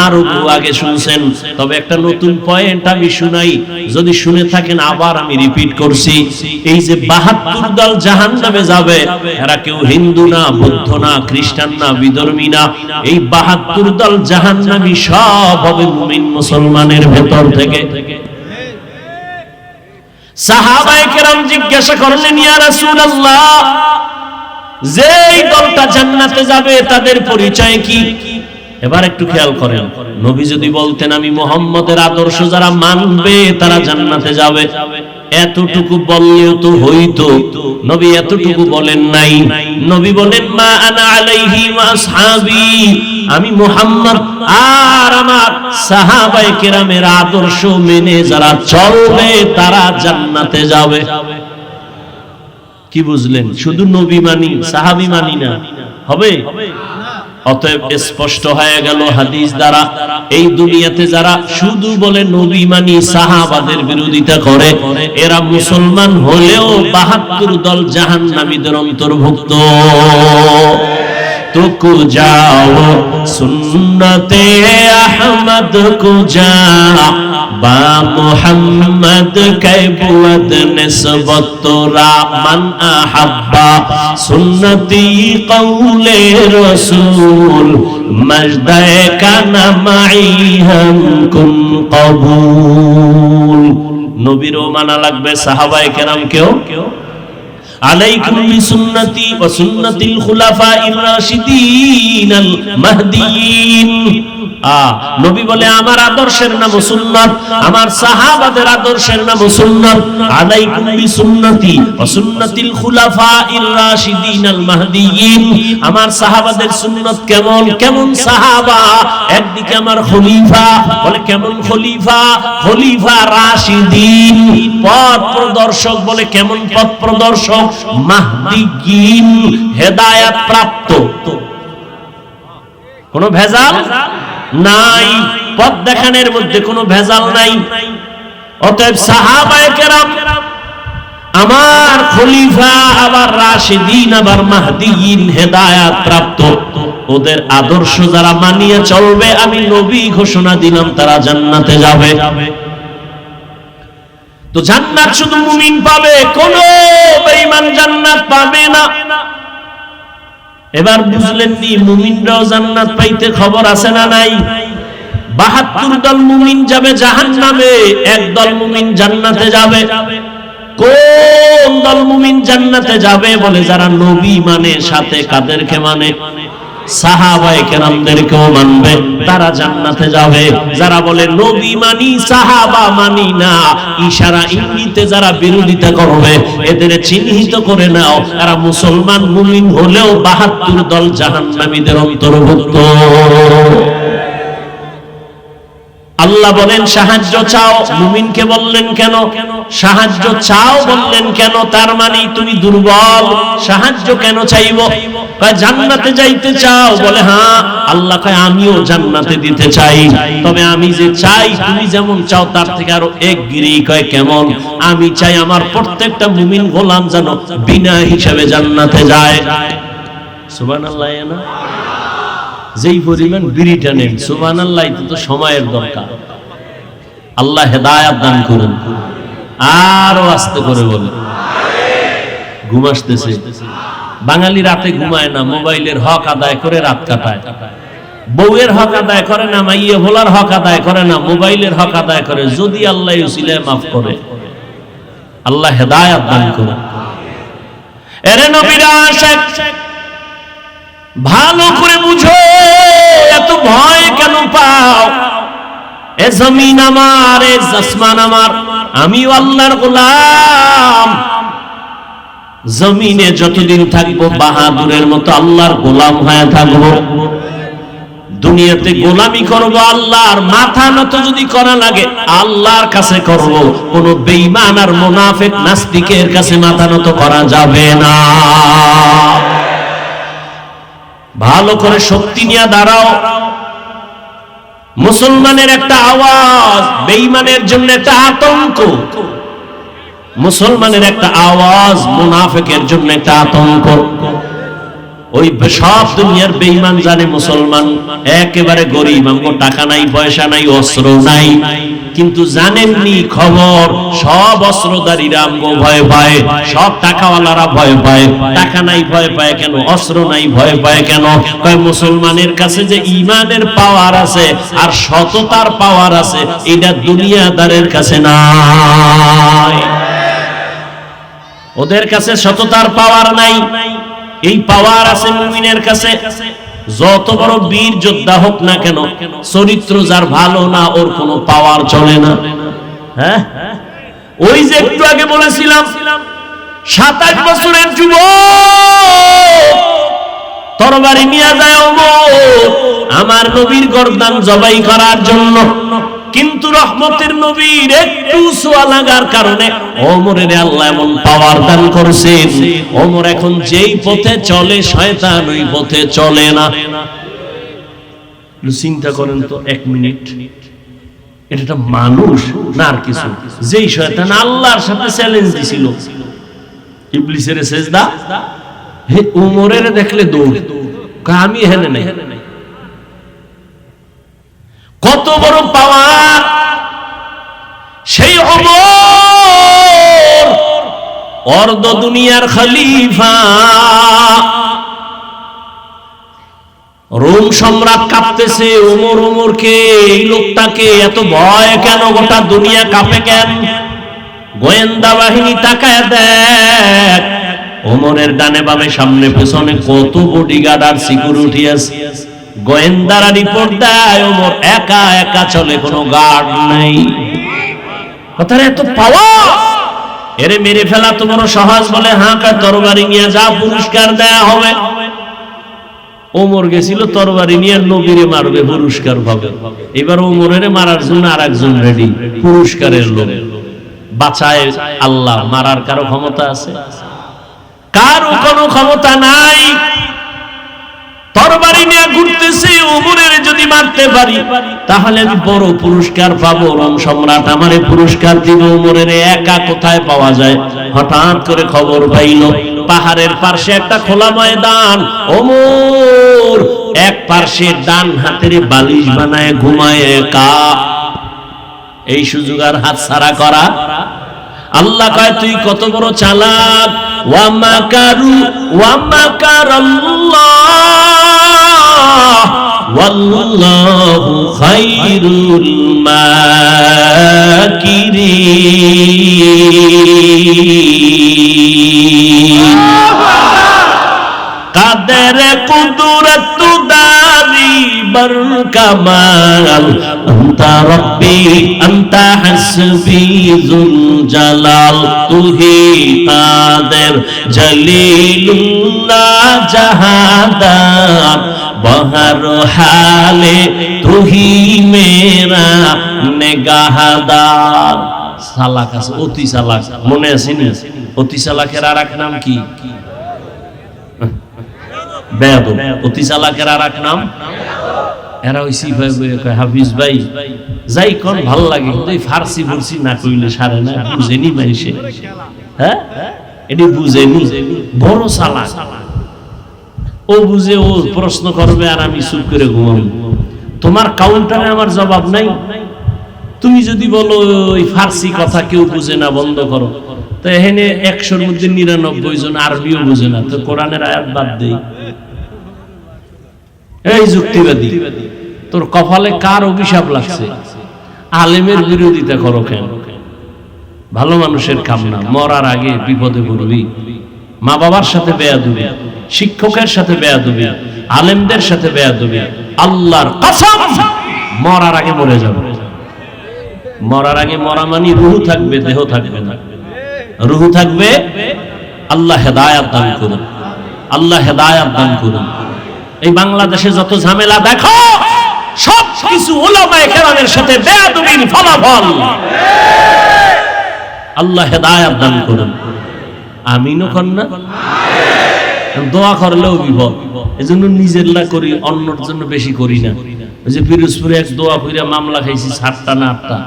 আরো আগে শুনছেন, তবে একটা নতুন পয়েন্ট আমি শুনাই, যদি শুনে থাকেন আবার আমি রিপিট করছি। এই যে ৭২ দল জাহান্নামে যাবে, এরা কেউ হিন্দু না, বৌদ্ধ না, খ্রিস্টান না, বিধর্মী না। এই ৭২ দল জাহান্নামী সব হবে মুমিন মুসলমানের ভেতর থেকে। সাহাবায়ে কেরাম জিজ্ঞাসা করলেন, ইয়া রাসূলুল্লাহ, যেই দলটা জান্নাতে যাবে তাদের পরিচয় কি? এবার একটু খেয়াল করেন, নবী যদি বলতেন আমি মুহাম্মদের আদর্শ যারা মানবে তারা জান্নাতে যাবে, এতটুকু বললেও তো হইতো। নবী এতটুকু বলেন নাই। নবী বলেন মা আনা আলাইহি ওয়া আসহাবি, আমি মুহাম্মদ আর আমার সাহাবায়ে কেরামের আদর্শ মেনে যারা চলবে তারা জান্নাতে যাবে। কি বুঝলেন? শুধু নবী মানি, সাহাবী মানি না, হবে? অতএব স্পষ্ট হয়ে গেল হাদিস দ্বারা, এই দুনিয়াতে যারা শুধু বলে নবী মানি, সাহাবাদের বিরোধিতা করে, এরা মুসলমান হলেও ৭২ দল জাহান্নামীদের অন্তর্ভুক্ত। तो को जाओ सुन्नते अहमद को जा बा मुहम्मद कैबुअद निस्बत तोरा मन अहब्बा सुन्नती कौले रसूल मजदे का नमाई हम कुन कबूल। नबीरो माना লাগবে সাহাবায়ে কেরাম কেও আলাইকুম বিসুন্নতি ওয়া সুন্নাতিল খুলাফাইর রাশিদিনাল মাহদিয়িন। নবী বলে আমার আদর্শের নাম সুন্নাত, আমার সাহাবাদের আদর্শের নাম সুন্নাত। আলাইকুম বিসুন্নতি ওয়া সুন্নাতিল খুলাফাইর রাশিদিনাল মাহদিয়িন। আমার সাহাবাদের সুন্নাত কেমন? কেমন সাহাবা? একদিকে আমার খলিফা, বলে কেমন খলিফা? খলিফা রাশিদিন, পথ প্রদর্শক। বলে কেমন পথ প্রদর্শক? মাহদিয়িন, হেদায়েত প্রাপ্ত। কোনো ভেজাল নাই, পথ দেখানোর মধ্যে কোনো ভেজাল নাই। অতএব সাহাবায়ে কেরাম আমার খলিফা, আবার রাশিদিন, আবার মাহদিয়িন, হেদায়েত প্রাপ্ত। ওদের আদর্শ যারা মানিয়ে চলবে, আমি নবী ঘোষণা দিলাম তারা জান্নাতে যাবে। তো জান্নাত শুধু মুমিন পাবে, কোন বেঈমান জান্নাত পাবে না। এবার বুঝলেন নি মুমিনরাও জান্নাত পাইতে খবর আছে না নাই? ৭২ দল মুমিন যাবে জাহান্নামে, একদল মুমিন জান্নাতে যাবে। কোন দল মুমিন জান্নাতে যাবে? বলে যারা নবী মানে, সাথে কাদেরকে মানে? সাহাবায়ে কেরামদেরকেও মানবে, তারা জান্নাতে যাবে। যারা বলে নবী মানি সাহাবা মানি না, ইশারা ইঙ্গিতে যারা বিরোধিতা করবে, এদের চিহ্নিত করে নাও, তারা মুসলমান মুমিন হলেও ৭২ দল জাহান্নামীদের অন্তর্ভুক্ত। আল্লাহ বলেন সাহায্য চাও, মুমিনকে বললেন কেন? সাহায্য চাও বললেন কেন? তার মানে তুমি দুর্বল, সাহায্য কেন চাইবো? কয় জান্নাতে যাইতে চাও? বলে হ্যাঁ। আল্লাহ কয় আমিও জান্নাতে দিতে চাই, তবে আমি যে চাই তুমি যেমন চাও তার থেকে আরো এক গিরি। কয় কেমন? আমি চাই আমার প্রত্যেকটা মুমিন গোলাম যেন বিনা হিসাবে জান্নাতে যায়। সুবহানাল্লাহ। না যেই পরিমাণ বিড়িটা নেন, সুবহানাল্লাহ, তো সময়ের দরকার। আল্লাহ হেদায়েত দান করুন। আরো আস্তে করে বলেন। ঘুম আসতেছে। বাঙালি রাতে ঘুমায় না, মোবাইলের হক আদায় করে রাত কাটায়। বউয়ের হক আদায় করে না, মাইয়ে ভোলার হক আদায় করে না, মোবাইলের হক আদায় করে। যদি আল্লাহ উসিলায় মাফ করে, আল্লাহ হেদায়েত দান করুন। এরে নবীরা আশিক, ভালো করে বুঝো, এত ভয় কেন পাও? এ জমিন আমার, এ আসমান আমার, আমিও আল্লাহর গোলাম। জমিনে যতদিন থাকবো বাহাদুরের মতো আল্লাহর গোলাম হয়ে থাকবো। দুনিয়াতে গোলামি করব আল্লাহর, মাথা নত যদি করা লাগে আল্লাহর কাছে করব। কোন বেঈমান আর মুনাফিক নাস্তিকের কাছে মাথা নত করা যাবে না। ভালো করে শক্তি নিয়ে দাঁড়াও। মুসলমানের একটা আওয়াজ বেঈমানের জন্য একটা আতঙ্ক, মুসলমানের একটা আওয়াজ মুনাফিকের জন্য একটা আতঙ্ক। ওই সব দুনিয়ার বেঈমান জানে মুসলমান একেবারে গরিব, আমগো টাকা নাই, পয়সা নাই, অস্ত্র নাই, কিন্তু জানেননি খবর সব অস্ত্রধারীরা আমগো ভয় পায়, সব টাকাওয়ালারা ভয় পায়। টাকা নাই ভয় পায় কেন? অস্ত্র নাই ভয় পায় কেন? কয় মুসলমানের কাছে যে ঈমানের পাওয়ার আছে আর সততার পাওয়ার আছে, এটা দুনিয়াদারের কাছে নাই। ওদের কাছে সততার পাওয়ার নাই, এই পাওয়ার আছে মুমিনের কাছে। যত বড় বীর যোদ্ধা হোক না কেন, চরিত্র যার ভালো না, ওর কোনো পাওয়ার চলে না। হ্যাঁ, ওই যে একটু আগে বলেছিলাম 27 বছরের যুবক তরবারি নিয়ে যায় ওমর আমার নবীর গর্দান জবাই করার জন্য, কিন্তু রহমতের নবীর একটু ছোঁয়া লাগার কারণে ওমরের আল্লাহ এমন পাওয়ার দান করেছেন, ওমর এখন যেই পথে চলে শয়তান ওই পথে চলে না। চিন্তা করেন তো, 1 মিনিট, এটা মানুষ না আর কিছু? যেই শয়তান আল্লাহর সাথে চ্যালেঞ্জ দিছিল, ইবলিসের সেজদা, হে ওমরের দেখলে দৌড়, আমি হেনে নাই। কত বড় পাওয়ার সেই ওমর, অর্ধ দুনিয়ার খলিফা। রোম সম্রাট কাঁপতেছে, ওমর ওমরকে, এই লোকটাকে এত ভয় কেন? গোটা দুনিয়া কাঁপে কেন? গোয়েন্দা বাহিনী তাকায় দেখ, ওমরের ডানে বামে সামনে পেছনে কত বডিগার্ড আর সিকিউরিটি আছে। গোয়েন্দারা রিপোর্ট দেয় ওমর একা একা চলে, কোনো গার্ড নাই। কথার এত পাওয়ার, এরে মেরে ফেলা তো বড় সহজ। বলে হ্যাঁ, তরবারি নিয়ে যা, পুরস্কার দেয়া হবে। ওমর গেছিল তরবারি নিয়ে, নবীরে মারবে, পুরস্কার পাবে। এবার ওমরের মারার জন্য আরেকজন রেডি, পুরস্কারের লোক। বাঁচায় আল্লাহ, মারার কারো ক্ষমতা আছে? কারো কোনো ক্ষমতা নাই। তরবারি নিয়ে ঘুরতেছে, ওমরের যদি মারতে পারি তাহলে আমি বড় পুরস্কার পাবো, রোম সম্রাট আমারে পুরস্কার দিবে। ওমরের একা কোথায় পাওয়া যায়? হঠাৎ করে খবর পাইল পাহাড়ের পাশে একটা খোলা ময়দান, ওমর এক পাশে ডান হাতের বালিশ বানায় ঘুমায় একা। এই সুযোগ আর হাতছাড়া করা? আল্লাহ কয় তুই কত বড় চালাক। ওয়া মাকারু ওয়া মাকারাল্লাহ ওয়াল্লাহু খায়রুল মাকিরিন। কাদের কুদরত দারি বর কামাল, আনতা রব্বি আনতা হাসবি যুল জালাল। তুহি কাদের জলিলুল্লাহ জাহাদার, বহর হালে তুহি মেরা নেগাহদার। সালাক আছে, অতি সালাক, মনে আছে নি? অতি সালাকের আর এক নাম কি? বেয়াদব। অতি চালাকের আর এক নাম? এরা ওই সিফাই বইয়ে কয় হাফিজ ভাই যাই কোন ভাল লাগে, কিন্তু এই ফার্সি ফুরসি না কইলে সারে না, বুঝেনি মানুষে। হ্যাঁ, এটি বুঝেনি, বড় চালাক। ও বুঝে, ও প্রশ্ন করবে আর আমি চুপ করে ঘুমাবো। তোমার কাউন্টারে আমার জবাব নাই। তুমি যদি বলো ওই ফার্সি কথা কেউ বুঝে না, বন্ধ করো, তো এখানে 100-র মধ্যে 99 জন আরবিও বুঝে না, তো কোরআনের আয়াত বাদ দেই। এই যুক্তিবাদী, তোর কপালে কার অভিশাপ লাগছে? আলেমের বিরোধিতা করো কেন? ভালো মানুষের কাম না। মরার আগে বিপদে পড়বি। মা বাবার সাথে বেয়াদবি, শিক্ষকের সাথে বেয়াদবি, আলেমদের সাথে বেয়াদবি। আল্লাহর কসম মরার আগে মরে যাবে। মরার আগে মরা মানে রূহ থাকবে, দেহ থাকবে না। রূহ থাকবে। আল্লাহ হেদায়েত দান করুন, আল্লাহ হেদায়েত দান করুন। এই বাংলাদেশে যত ঝামেলা দেখো, সব কিছু উলামায়ে কেরামের সাথে বেয়াদবির ফলাফল। আল্লাহ হেদায়েত দান করুন। আমিনও কর না? দোয়া করলেও বিপদ। এজন্য নিজের লা করি, অন্যর জন্য বেশি করি না। ওই যে পিরোজপুরে এক দোয়া কইরা মামলা খাইছি 7টা না 8টা,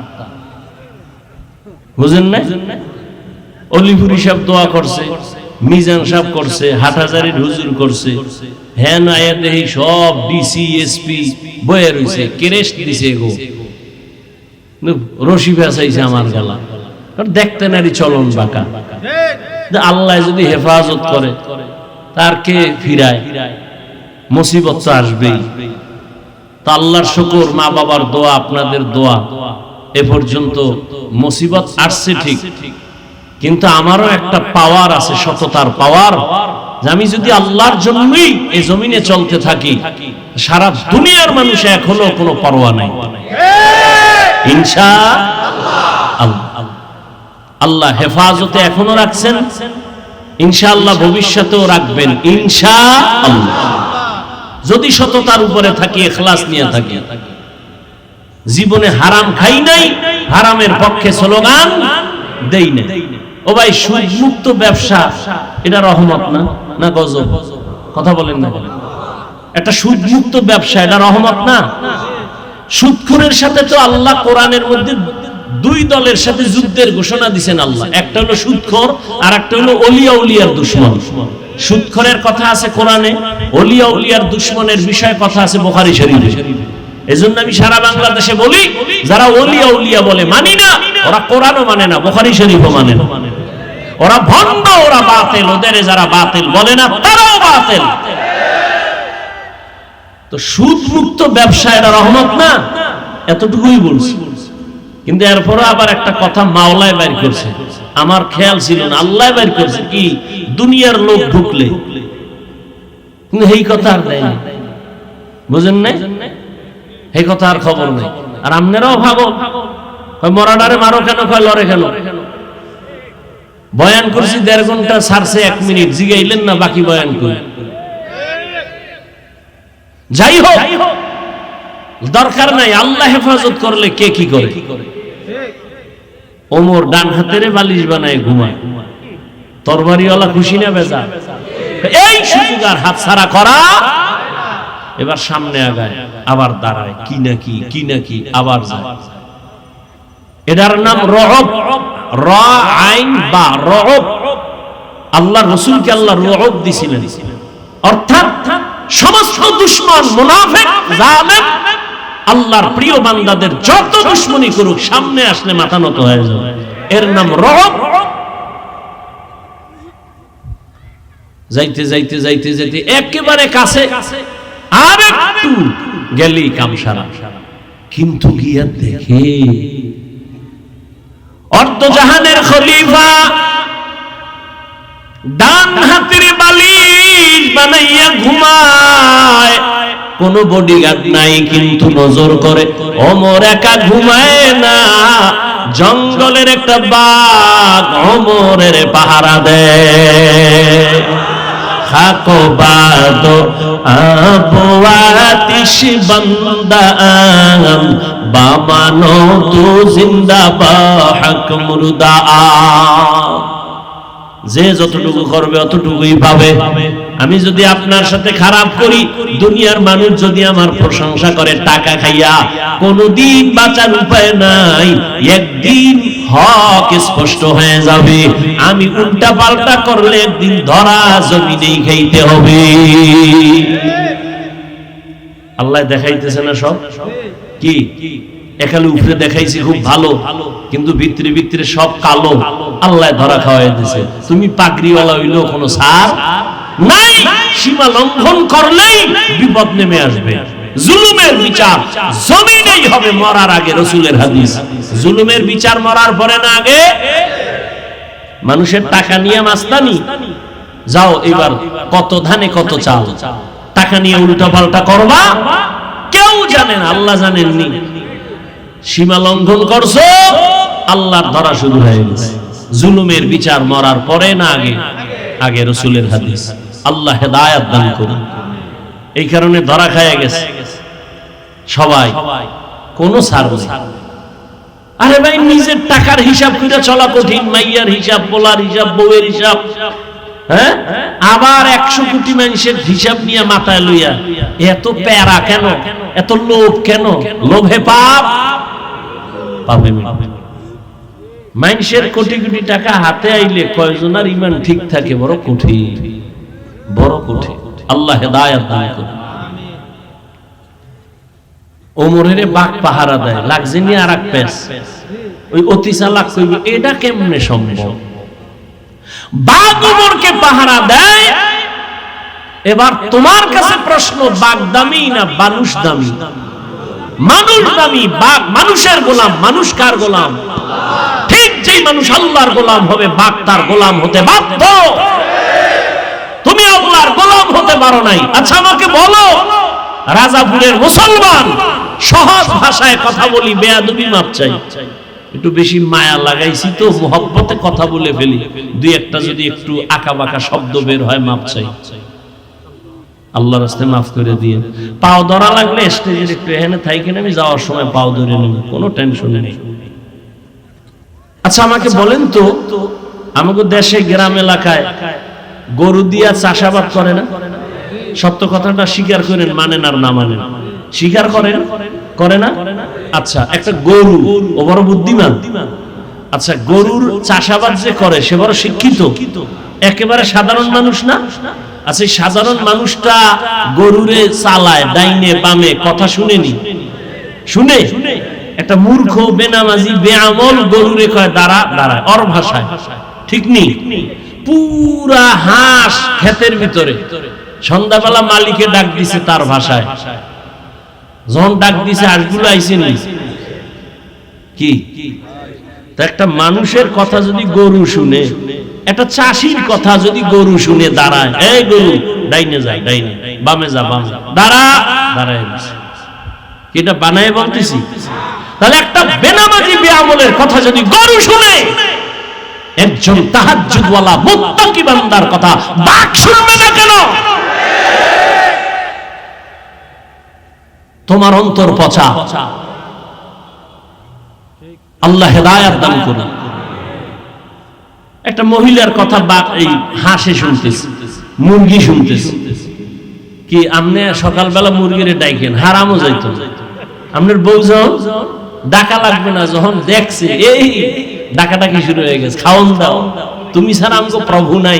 বুঝেন না? অলিপুরি সাহেব দোয়া করছে, মিজান সাহেব করছে, হাটহাজারীর হুজুর করছে, হ্যাঁ না দেহি সব ডিসি এসপি বয়ে রয়েছে, কেরেস্ট দিছে গো, রশি ফেসাইছে আমার গলা। দেখতে নারী চলন বাঁকা। আল্লাহ যদি হেফাজত করে তার কে ফিরায়? মুসিবত তো আসবেই। তা আল্লাহর শুকর, মা বাবার দোয়া, আপনাদের দোয়া, এ পর্যন্ত মুসিবত আসছে ঠিক, কিন্তু আমারও একটা পাওয়ার আছে, সততার পাওয়ার, যে আমি যদি আল্লাহর জন্যই এই জমিনে চলতে থাকি, সারা দুনিয়ার মানুষ এখনো কোনো পরোয়া নাই। ইনশাআল্লাহ আল্লাহ হেফাজতে এখনো রাখছেন, ইনশাআল্লাহ ভবিষ্যতেও রাখবেন ইনশাআল্লাহ, যদি সততার উপরে থাকি, ইখলাস নিয়ে থাকি। জীবনে হারাম খাই নাই, হারামের পক্ষে স্লোগান দেই না। ও ভাই, সুদ মুক্ত ব্যবসা এটা রহমত না, না গজব? কথা বলেন না? একটা সুদ মুক্ত ব্যবসা এটা রহমত না? সুদখোরের সাথে তো আল্লাহ কোরআনের মধ্যে 2 দলের সাথে যুদ্ধের ঘোষণা দিয়েছেন আল্লাহ। একটা হলো সুদখোর, আর একটা হলো ওলিয়া উলিয়ার দুশমন। সুদখোরের কথা আছে কোরআনে, ওলিয়া উলিয়ার দুশমনের বিষয়ে কথা আছে বুখারী শরীফে। এজন্য আমি সারা বাংলাদেশে বলি, যারা ওলিয়া উলিয়া বলে মানি না, ওরা কোরআনও মানে না, বুখারী শরীফও মানে না। ওরা ভণ্ড, ওরা বাতিল। ওদের যারা বাতিল বলে না, তারাও বাতিল। তো সুদ মুক্ত ব্যবসা এটা রহমত না? এতটুকুই বলছি। কিন্তু এরপরও আবার একটা কথা মাওলায় বাইর করছে, আমার খেয়াল ছিল না, আল্লাহ বাইর করছে কি, দুনিয়ার লোক ঢুকলে, কিন্তু এই কথা আর দেয় না, বুঝেন নাই? এই কথা আর খবর নেই। আর আপনারাও ভাবো, মরাডারে মারো কেন, কয় লড়ে কেন? বয়ান করছি 1.5 ঘন্টা, ছাড়ছে 1 মিনিট, জিগাইলেন না বাকি বয়ান করে। যাই হোক, দরকার নাই। আল্লাহ হেফাজত করলে কে কি করে? ওমর ডান হাতের বালিশ বানায় ঘুমায়, তরবারিওয়ালা খুশি না বেজা? এই সুযোগ আর হাত ছাড়া করা এবার সামনে আগায়, আবার দাঁড়ায়, কি নাকি আবার যায়। এটার নাম রহব, র আইন বা রহব। আল্লাহ রাসূলকে আল্লাহ রহব দিছিলেন, অর্থাৎ সমস্ত দুশমন, মুনাফিক, জালেম আল্লাহর প্রিয় বান্দাদের যত দুশমনি করুক, সামনে আসলে মাথা নত হয়ে যাবে। এর নাম রহব। যাইতে যাইতে যাইতে যাইতে একেবারে কাছে, আর একটু গেলেই কাম সারা। কিন্তু গিয়া দেখে অর্ধজাহানের খলিফা ডান হাতের বালিশ বানাইয়া ঘুমায়, কোন বডিগার্ড নাই, কিন্তু নজর করে। ওমর একা ঘুমায় না, জঙ্গলের একটা বাঘ ওমরের পাহারা দেয়। খাকো বাদো আবওয়াতিশ বান্দা বামানো তু জিন্দা বা হক মুরদা। যে যতটুকু করবে অতটুকুই পাবে। আমি যদি আপনার সাথে খারাপ করি, দুনিয়ার মানুষ যদি আমার প্রশংসা করে টাকা খাইয়া, কোনদিন বাঁচার উপায় নাই, একদিন হক স্পষ্ট হয়ে যাবে। আমি উল্টা পাল্টা করলে একদিন ধরা জমিনেই খাইতে হবে। আল্লাহ দেখাইতেছে না সব কি? এখানে উপরে দেখাইছি খুব ভালো, কিন্তু ভিতরে ভিতরে সব কালো। আল্লাহ ধরা খাওয়াই দিছে। তুমি পাগড়িওয়ালা হইলেও কোনো সার নাই, সীমা লঙ্ঘন করলেই বিপদ নেমে আসবে। জুলুমের বিচার জমিনেই হবে মরার আগে, রাসূলের হাদিস। জুলুমের বিচার মরার পরে না আগে। মানুষের টাকা নিয়ে মাস্তানি, যাও এবার কত ধানে কত চাল, টাকা নিয়ে উল্টা পাল্টা করবা, কেউ জানে না, আল্লাহ জানেননি। সীমা লঙ্ঘন করছো, আল্লাহর ধরা শুরু হয়ে গেছে। জুলুমের বিচার মরার পরে না আগে? আগে, রাসূলের হাদিস। আল্লাহ হেদায়েত দান করুন। এই কারণে ধরা খায় গেছে সবাই, কোন ছাড় নেই। আরে ভাই, নিজের টাকার হিসাব করে চলা কঠিন, মাইয়ার হিসাব, পোলার হিসাব, বউয়ের হিসাব, হ্যাঁ, আবার 100 কোটি মানুষের হিসাব নিয়ে মাথায় লইয়া এত প্যারা কেন? এত লোভ কেন? লোভে পাপ, পাপে মৃত্যু। মানুষের কোটি কোটি টাকা হাতে আইলে কয়জনের ঈমান ঠিক থাকে? বড় কঠিন, বড় কঠিন। আল্লাহ হেদায়েত দান করুন। ওমরের বাঘ পাহারা দেয়, লাগছে নিয়ে আর এক পেস। ওই অতি চালাক কইবে এটা কেমনে সম্ভব? বাঘ ওমরকে পাহারা দেয়। এবার তোমার কাছে প্রশ্ন, বাঘ দামি না মানুষ দামি? মানুষ দামি। বাঘ মানুষের গোলাম। মানুষ কার গোলাম? ঠিক যেই মানুষ আল্লাহর গোলাম হবে, বাঘ তার গোলাম হতে বাধ্য। তুমি আল্লাহর গোলাম হতে পারো নাই। আচ্ছা আমাকে বলো, রাজাপুরের মুসলমান, সহজ ভাষায় কথা বলি, বেয়াদবি মাপ চাই। একটু বেশি মায়া লাগাইছি তো, মোহব্বতে কথা বলে ফেলি, দুই একটা যদি একটু আঁকা বাঁকা শব্দ বের হয়, মাপ চাই। আল্লাহর রাস্তায় মাফ করে দিয়ে। পাও ধরা লাগলে স্টেজের একটু এখানে থাইকেন, আমি যাওয়ার সময় পাও ধরে নেব, কোনো টেনশন নেই। আচ্ছা আমাকে বলেন তো, আমাকে দেশে গ্রাম এলাকায় গরু দিয়া চাষাবাদ করে না? সত্য কথাটা স্বীকার করেন, মানেন আর না মানেন, স্বীকার করেন, করে না? আচ্ছা, একটা গরু, ও বড় বুদ্ধিমান। আচ্ছা, গরুর চাষাবাদ যে করে সে বড় শিক্ষিত, একেবারে সাধারণ মানুষ না? আচ্ছা, সাধারণ মানুষটা গরুরে চালায় ডাইনে বামে, কথা শুনেনি? শুনে? একটা মূর্খ, বেনামাজি, বেআমল গরুরে কয় দাঁড়া, দাঁড়ায়, ওর ভাষায়, ঠিক নেই? পুরা হাঁস ক্ষেতের ভিতরে। সন্ধ্যাবেলা মালিকে ডাক দিছে তার ভাষায়, যখন ডাক দিছে হাঁসগুলো আইছে নি কি? তা একটা মানুষের কথা যদি গরু শুনে, একটা চাষির কথা যদি গরু শুনে দাঁড়ায়, এই গরু ডাইনে যায়, ডাইনে, বামে যা, বামে, দাঁড়া, দাঁড়ায়। এটা বানায় বলতেছি? তাহলে একটা বেনামাজি বেআমলের কথা যদি গরু শুনে, একজন তাহাজ্জুদওয়ালা মুত্তাকি বান্দার কথা বাঘ শুনবে না কেন? তোমার অন্তর পচা। আল্লাহ হেদায়েত দান করুন। একটা মহিলার কথা বাঘ, এই হাঁসে শুনতেছে, মুরগি শুনতেছে, কি আপনি সকালবেলা মুরগিরে ডাইকেন, হারামও যাইতো। আপনার বউ যখন ডাকা লাগবে না, যখন দেখছে এই ডাকাডাকি শুরু হয়ে গেছে, খাওন দাও, তুমি ছাড়া আমাকে প্রভু নাই।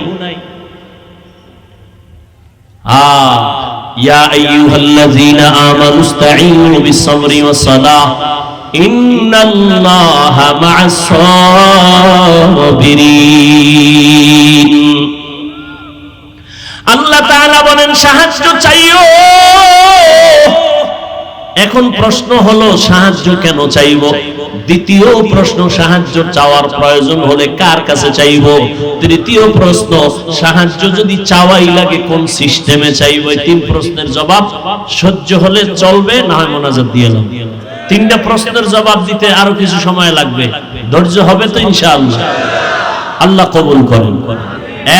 ইয়া আইয়ুহাল্লাযীনা আমানু ইসতাঈনু বিস-সাবরি ওয়াস-সালাহ ইন্নাল্লাহা মা'আস-সাবিরিন। আল্লাহ তাআলা বলেন সাহায্য চাইও। এখন প্রশ্ন হলো সাহায্য কেন চাইব? দ্বিতীয় প্রশ্ন, সাহায্য চাওয়ার প্রয়োজন হলে কার কাছে চাইব? তৃতীয় প্রশ্ন, সাহায্য যদি চাওয়াই লাগে কোন সিস্টেমে চাইব? এই তিন প্রশ্নের জবাব সহ্য হলে চলবে, না হয় মোনাজাত দিয়ে নাও। তিনটা প্রশ্নের জবাব দিতে আরো কিছু সময় লাগবে, ধৈর্য হবে তো ইনশাআল্লাহ? আল্লাহ কবুল করুন।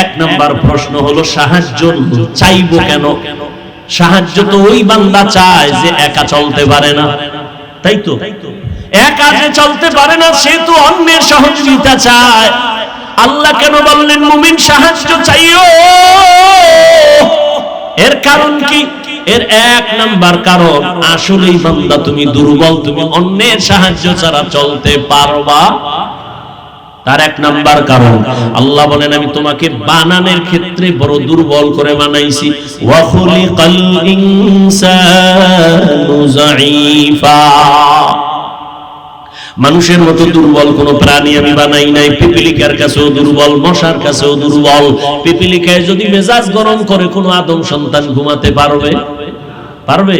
এক নাম্বার প্রশ্ন হলো সাহায্য চাইব কেন? সাহায্য তো ওই বান্দা চায় যে একা চলতে পারে না, তাই তো? একা যে চলতে পারে না সে তো অন্যের সহযোগিতা চায়। আল্লাহ কেন বললেন মুমিন সাহায্য চাইও? এর কারণ কি? এর এক নাম্বার কারণ, আসলেই বান্দা তুমি দুর্বল, তুমি অন্যের সাহায্য ছাড়া চলতে পারবা। তার এক নাম্বার কারণ, আল্লাহ বলেন আমি তোমাকে বানানোর ক্ষেত্রে বড় দুর্বল করে বানাইছি। ওয়া খুলিকাল ইনসানু যায়ীফা। মানুষের মতো দুর্বল কোন প্রাণী আমি বানাই নাই। পিপিলিকার কাছেও দুর্বল, মশার কাছেও দুর্বল। পিপিলিকায় যদি মেজাজ গরম করে কোন আদম সন্তান ঘুমাতে পারবে? পারবে?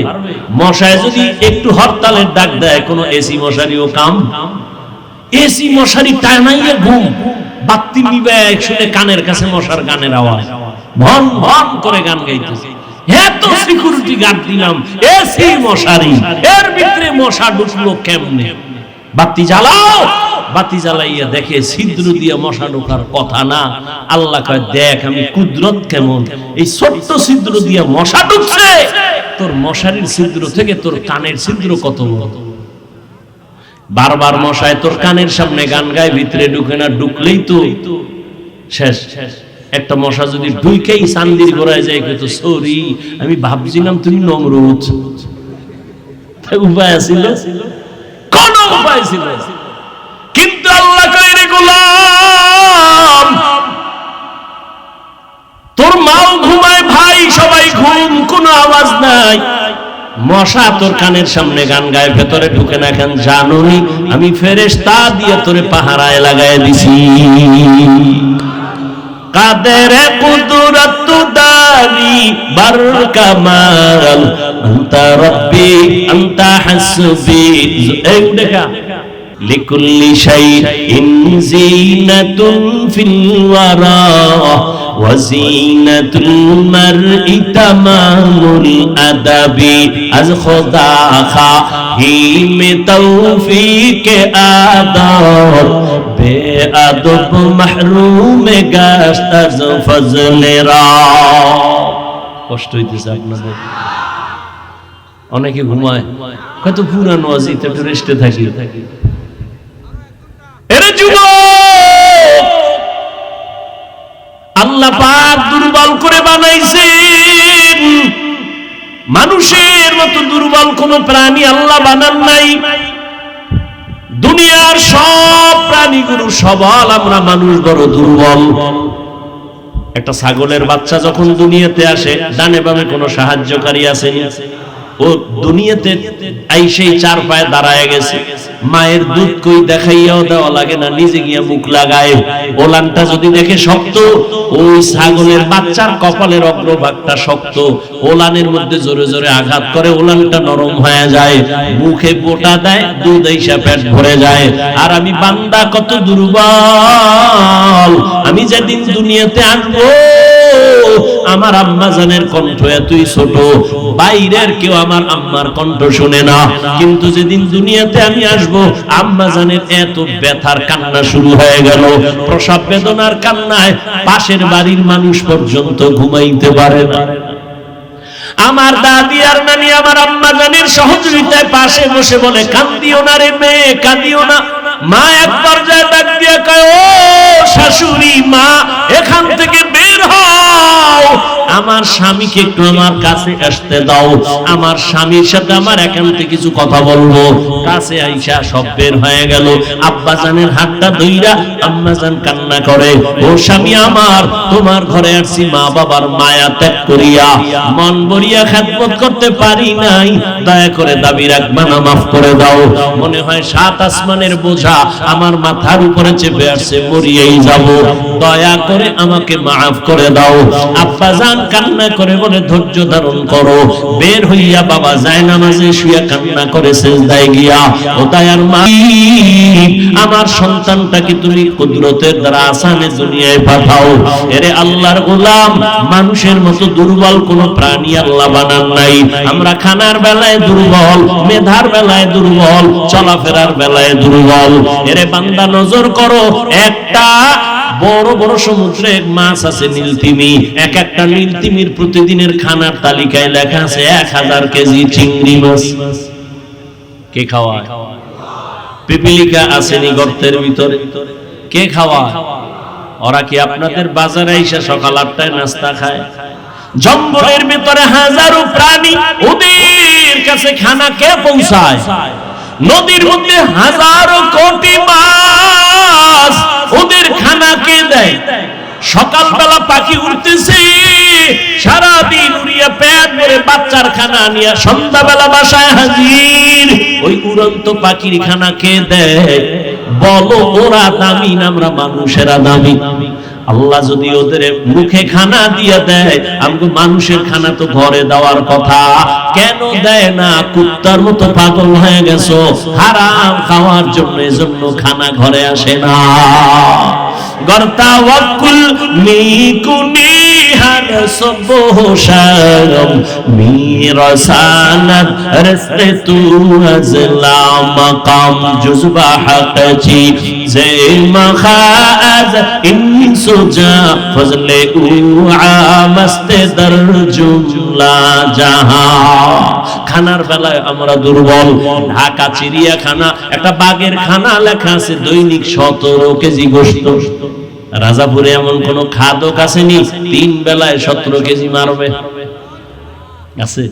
মশায় যদি একটু হরতালের ডাক দেয়, কোন এসি মশারিও কাম। এসি মশারি টানাইয়া ঘুম, বাতি নিবে শুনে কানের কাছে মশার গানের আওয়াজ, ভন ভন করে গান গাইতেছে। এত সিকিউরিটি গার্ড দিলাম, এসি মশারি, এর ভিতরে মশা ঢুকলো কেমনে? বাতি জ্বালাও, বাতি জ্বালাইয়া দেখে ছিদ্র দিয়ে মশা ঢোকার কথা না। আল্লাহ কয় দেখ আমি কুদরত কেমন, এই ছোট্ট ছিদ্র দিয়ে মশা ঢুকছে। তোর মশারির ছিদ্র থেকে তোর কানের ছিদ্র কত বড়। বারবার মশায় তোর কানের সামনে গান গায়, ভিতরে ঢুকে না, ঢুকলেই তো শেষ। একটা মশা যদি ঢুকেই চান্দির গোড়ায় যায়, কইতো সরি আমি ভাবছিলাম তুমি নমরুদ। উপায় ছিল? কোন উপায় ছিল? কিন্তু আল্লাহ কয় রে গোলাম, তোর মাও ঘুমায়, ভাই সবাই ঘুম, কোনো আওয়াজ নাই। মশা তোর কানের সামনে গান গায়, ভেতরে ঢুকে না কেন জানোনি? আমি ফেরেশতা দিয়ে তোরে পাহারায় লাগায় দিছি। কাদের কুদরত দারি বারকামাল আনতা রব্বি আনতা হাসবি। এই দেখা লিকুল্লি শাইইন জিনাতুন ফিল ওয়ারা ওয়া জিনাতুল মারই তামামুল আদাবি। আজ খোদা খাহিমে তৌফিকে আদব বেআদব মাহরুমে গাশত আজ ফজলেরা। কষ্ট হইতেছে আপনাদের? অনেকে ঘুমায়, কত পুরানো আজি, একটু রেস্টে থাকি। এরে যুবক, আল্লাহ পাক দুর্বল করে বানাইছেন। মানুষের মতো দুর্বল কোন প্রাণী আল্লাহ বানান নাই। দুনিয়ার সব প্রাণীগুলো সবল, আমরা মানুষ বড় দুর্বল। একটা ছাগলের বাচ্চা যখন দুনিয়াতে আসে, ডানে বামে কোনো সাহায্যকারী আসেনি। ও দুনিয়াতে আইসেই চার পায়ে দাঁড়ায় গেছে। মায়ের দুধ কই দেখাইয়াও দেওয়া লাগে না, নিজে গিয়ে মুখ লাগায়। ওলানটা যদি দেখে শক্ত, ওই ছাগলের বাচ্চার কপালের অগ্রভাগটা শক্ত, ওলানের মধ্যে জোরে জোরে আঘাত করে, ওলানটা নরম হয়ে যায়। মুখে বোটা দেয়, দুধ আইসা পেট ভরে যায়। আর আমি বান্দা কত দুর্বল। আমি যেদিন দুনিয়াতে আসবো, আমার আম্মা জানের কণ্ঠ এতই ছোট, বাইরের কেউ আমার আম্মার কণ্ঠ শুনে না। কিন্তু যেদিন দুনিয়াতে আমি আসবো, আম্মা জানের এত ব্যথার কান্না শুরু হয়ে গেল, প্রসব বেদনার কান্নায় পাশের বাড়ির মানুষ পর্যন্ত ঘুমাইতে পারে না। আমার দাদি আর নানি আমার আম্মা জানের সহযোগিতায় পাশে বসে বলে, কান্দিও না রে মেয়ে, কান্দিও না। মা এক পর্যায়ে ডাক দিয়ে কয়, ও শাশুড়ি মা, এখান থেকে বের হও। আমার আমার স্বামীকে একটু আমার কাছে আসতে দাও, আমার স্বামীর সাথে আমার একান্তে কিছু কথা বলবো। কাছে আইসা সব বের হয়ে গেল। আব্বা জানের হাতটা ধইরা আম্মা জান কান্না করে, ও স্বামী আমার, তোমার ঘরে আসছি মা বাবার মায়া ত্যাগ করিয়া, মন ভরিয়া খেদমত করতে পারি নাই, দয়া করে দাবি রাখবা না, মাফ করে দাও। মনে হয় 7 আসমানের বোঝা আমার মাথার উপরে চেপে আসছে, মরিয়েই যাব, দয়া করে আমাকে মাফ করে দাও। আব্বা জান কান্না করে বলে, ধৈর্য ধারণ করো। বের হইয়া বাবা যায় নামাজে শুয়ে কান্না করে সিজদায় গিয়া, ও দয়ার মালিক, আমার সন্তানটাকে তুমি কুদরতের দ্বারা আসানে দুনিয়ায় পাঠাও। এরে আল্লাহর গোলাম, মানুষের মতো দুর্বল কোন প্রাণী আল্লাহ বানান নাই। আমরা খানার বেলায় দুর্বল, মেধার বেলায় দুর্বল, চলাফেরার বেলায় দুর্বল। এরে বান্দা নজর করো, একটা বড় বড় সমুদ্রে মাছ আছে নীলতিমি, এক একটা নীলতিমির প্রতিদিনের খানার তালিকায় লেখা আছে 1000 কেজি চিংড়ি মাছ। কে খাওয়ায়? পিপিলিকা আসেনি গর্তের ভিতরে, কে খাওয়ায়? ওরা কি আপনাদের বাজারে এসে সকাল 8টায় নাস্তা খায়? জঙ্গলের ভিতরে হাজারো প্রাণী, ওদের কাছে খানা কে পৌঁছায়? নদীর মধ্যে হাজারো কোটি মাছ, ওদের খানা কে দেয়? সকালবেলা পাখি উঠতেছে, সারাদিন উড়িয়া পেট ভরে বাচ্চার খানা নিয়ে সন্ধ্যাবেলা বাসায় হাজির। ওই উড়ন্ত পাখির খানা কে দেয়? বলো, ওরা দামি না আমরা মানুষেরা দামি? আল্লাহ যদি ওদের মুখে খানা দিয়ে দেয়, আমগো মানুষের খানা তো ঘরে দেওয়ার কথা, কেন দেয় না? কুত্তার মতো পাগল হয়ে গেছো হারাম খাওয়ার জন্য, এজন্য খানা ঘরে আসে না। গর্তাওয়াকুল মিকুনি হার সবহশারম মিরাসানাত রসতে তু আজলা মাকাম জুজবা হাকচি জে মখাজ ইনসুজা ফজলে উআমস্তে দর জুমলা জাহা। খানার বেলায় আমরা দুর্বল। ঢাকা চিড়িয়াখানা একটা বাঘের খানা লেখা আছে দৈনিক 17 কেজি গোশত। রাজাপুরে এমন কোন খাদক আসেনি 3 বেলায় 17 কেজি মারবে? আছে?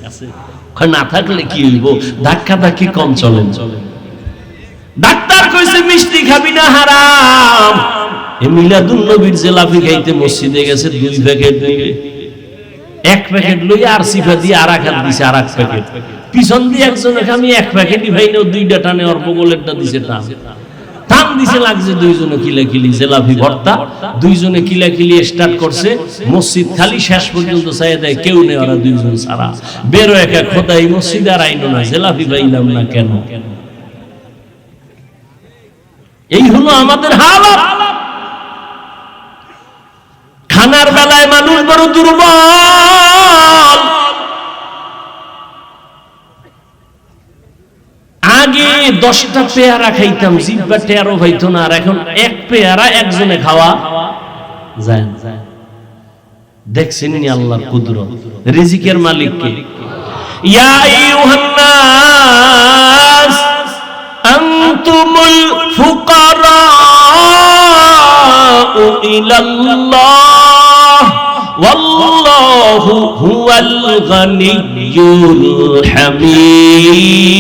না থাকলে কি হইব? ধাক্কা ধাক্কি কম চলেন। ডাক্তার কইছে মিষ্টি খাবি না, হারাম। এই মিলাদুন নবীর জিলাপি খাইতে মসজিদে গেছে 2 প্যাকেট নিয়ে, 1 প্যাকেট লই আর সিফা দিয়ে আর এক হাত দিছে আর 1 প্যাকেট। পিছন দিয়ে একজনকে আমি 1 প্যাকেটই ভাই না, 2টা টানে ওর বগলেরটা দিছে টান দিছে, লাগছে। 2 জনে কিলাকিলি জিলাপি ভর্তা, 2 জনে কিলাকিলি স্টার্ট করছে। মসজিদ খালি, শেষ পর্যন্ত চাই দেয় কেউ নেই, ওরা 2 জন সারা। বেরো একা খোদাই মসজিদ আর আইনো না, জিলাপি পাইলাম না কেন? এই হলো আমাদের হালত। খানার বেলায় মানুষ বড় দুর্বল। আগে 10টা পেয়ারা খাইতাম, জিহ্বা টেরও হইতো না, আর এখন 1 পেয়ারা একজনে খাওয়া যায়। দেখছেন নি আল্লাহর কুদরত, রিজিকের মালিক কে? ইয়া আইয়ুহান নাস আনতুমুল ফুকারা ইলাল্লাহ ওয়াল্লাহু হুয়াল গানিয়্যুল হামিদ।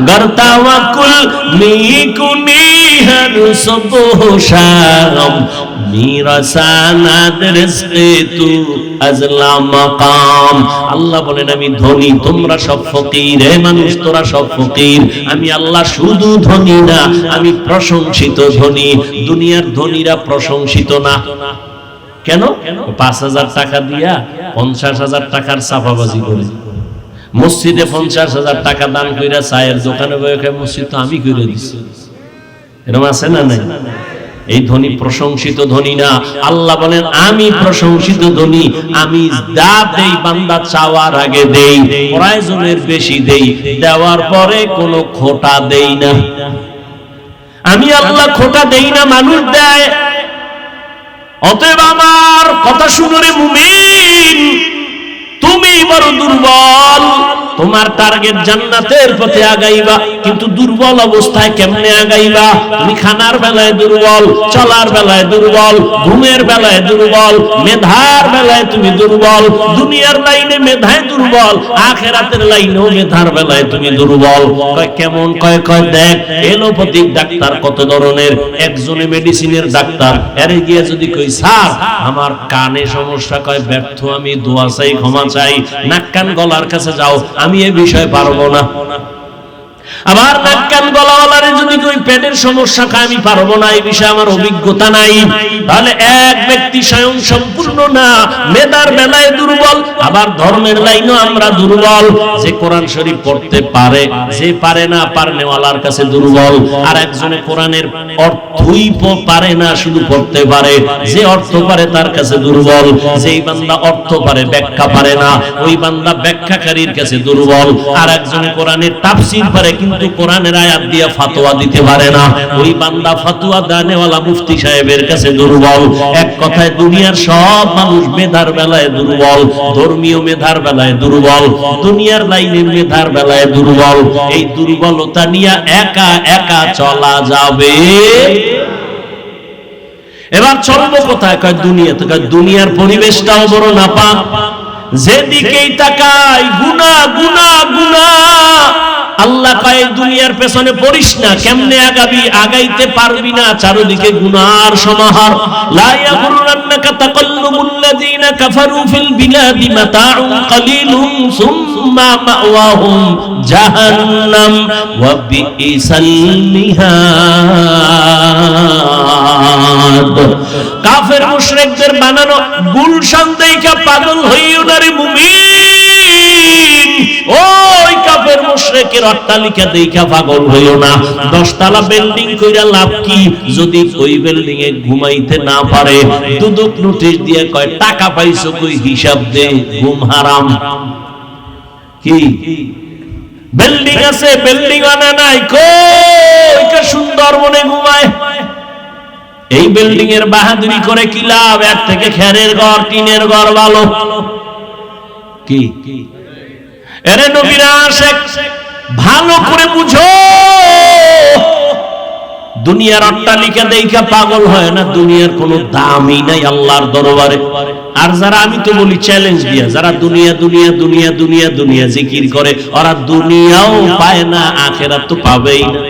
গর্তাওয়াকুল মিকুনি হর সবহশারম মিরাসানাত রিজকে তু আজলা মাকাম। আল্লাহ বলেন, আমি ধনী, তোমরা সব ফকির। হে মানুষ, তোরা সব ফকির। আমি আল্লাহ শুধু ধনী না, আমি প্রশংসিত ধনী। দুনিয়ার ধনীরা প্রশংসিত না। কেন? 5,000 টাকা দিয়া 50,000 টাকার চাপাবাজি করে, মসজিদে 50,000 টাকা দান কইরা চায়ের দোকানে বসে মসজিদ তো আমি কইরা দিছি। এরকম আছে না নাই? এই ধনী প্রশংসিত ধনী না। আল্লাহ বলেন, আমি প্রশংসিত ধনী। আমি যা দেই বান্দা চাওয়ার আগে দেই, প্রয়োজনের বেশি দেই, দেওয়ার পরে কোনো খোটা দেই না। আমি আল্লাহ খোটা দেই না, মানুষ দেয়। অতএব আমার কথা শুনো রে মুমিন, তুমি বড় দুর্বল। তোমার টার্গেট জান্নাতের পথে আগাইবা, কিন্তু দুর্বল অবস্থায় কেমনে আগাইবা? তুমি খানার বেলায় দুর্বল, চলার বেলায় দুর্বল, ঘুমের বেলায় দুর্বল, মেধার বেলায় তুমি দুর্বল, দুনিয়ার লাইনে মেধায় দুর্বল, আখিরাতের লাইনেও মেধার বেলায় তুমি দুর্বল। কয় কেমন? কয় দেখ এলোপ্যাথিক ডাক্তার কত ধরনের। একজনে মেডিসিনের ডাক্তার, এর গিয়ে যদি কই স্যার আমার কানে সমস্যা, কয় ব্যর্থ আমি, দোয়া চাই, ক্ষমা চাই, নাক কান গলার কাছে যাও, আমি এ বিষয়ে পারবো না। আবার নাক কান গলাওয়ালারে যদি কই পেটের সমস্যা, কয় আমি পারবো না, এই বিষয়ে আমার অভিজ্ঞতা নাই। তাহলে এক ব্যক্তি স্বয়ং সম্পূর্ণ না, মেধার বেলায় দুর্বল, আবার ধর্মের লাইনও আমরা দুর্বল। যে কোরআন শরীফ পড়তে পারে, যে পারে না পারনেওয়ালার কাছে দুর্বল। আর একজনে কোরআনের অর্থই পারে না, শুধু পড়তে পারে, যে অর্থ পারে তার কাছে দুর্বল। যেই বান্দা অর্থ পারে ব্যাখ্যা পারে না, ওই বান্দা ব্যাখ্যাকারীর কাছে দুর্বল। আর একজনে কোরআনের তাফসীর পারে কিন্তু কোরআনের আয়াত দিয়ে ফতোয়া দিতে পারে না, ওই বান্দা ফতোয়া দানেওয়ালা মুফতি সাহেবের কাছে দুর্বল। এক কথায় দুনিয়ার সব মানুষ মেধার বেলায় দুর্বল, ধর্মীয় মেধার বেলায় দুর্বল, দুনিয়ার লাইনের মেধার বেলায় দুর্বল। এই দুর্বলতা নিয়ে একা একা চলা যাবে। এবার চলবো কোথায়? কয় দুনিয়াতে। কয় দুনিয়ার পরিবেশটাও বড় নাপাক, যেদিকেই তাকাই গুনাহ গুনাহ গুনাহ। আল্লাহ কয় দুনিয়ার পেছনে পড়িস না, কেমনে আগাবি? আগাইতে পারবি না, চারদিকে গুনার সমাহার। লা ইয়াগুররান্নাকা তাকাল্লুবুল লাযিনা কাফারু ফিল বিলাদি মাতাউন কালিলুন সুম্মা মাওয়াহুম জাহান্নাম ওয়া বিইসাল মিহাদ। কাফের মুশরিকদের বানানো গুলশান দেইখা পাগল হইও না রে মুমিন। ওই কাফের মুশরিকের অট্টালিকা দেইখা পাগল হইও না। 10 তলা বিল্ডিং কইরা লাভ কি যদি ওই বিল্ডিং এ ঘুমাইতে না পারে? দুদক নোটিশ দিয়ে কয় টাকা পাইছো কই, হিসাব দে, ঘুম হারাম। কি বিল্ডিং আছে, বিল্ডিং আনা নাই, কই কা সুন্দরবনে ঘুমায়। এই বিল্ডিং এর বাহাদুরি করে কি লাভ? এর থেকে খেরের ঘর, টিনের ঘর ভালো। কি এরে নবীর আশিক, ভালো করে বুঝো, দুনিয়ার অট্টালিকা দেইখা পাগল হয় না। দুনিয়ার কোনো দামই নাই আল্লাহর দরবারে। আর যারা, আমি তো বলি চ্যালেঞ্জ দিয়া, যারা দুনিয়া দুনিয়া দুনিয়া দুনিয়া দুনিয়া জিকির করে, ওরা দুনিয়াও পায় না, আখিরাত তো পাবেই না।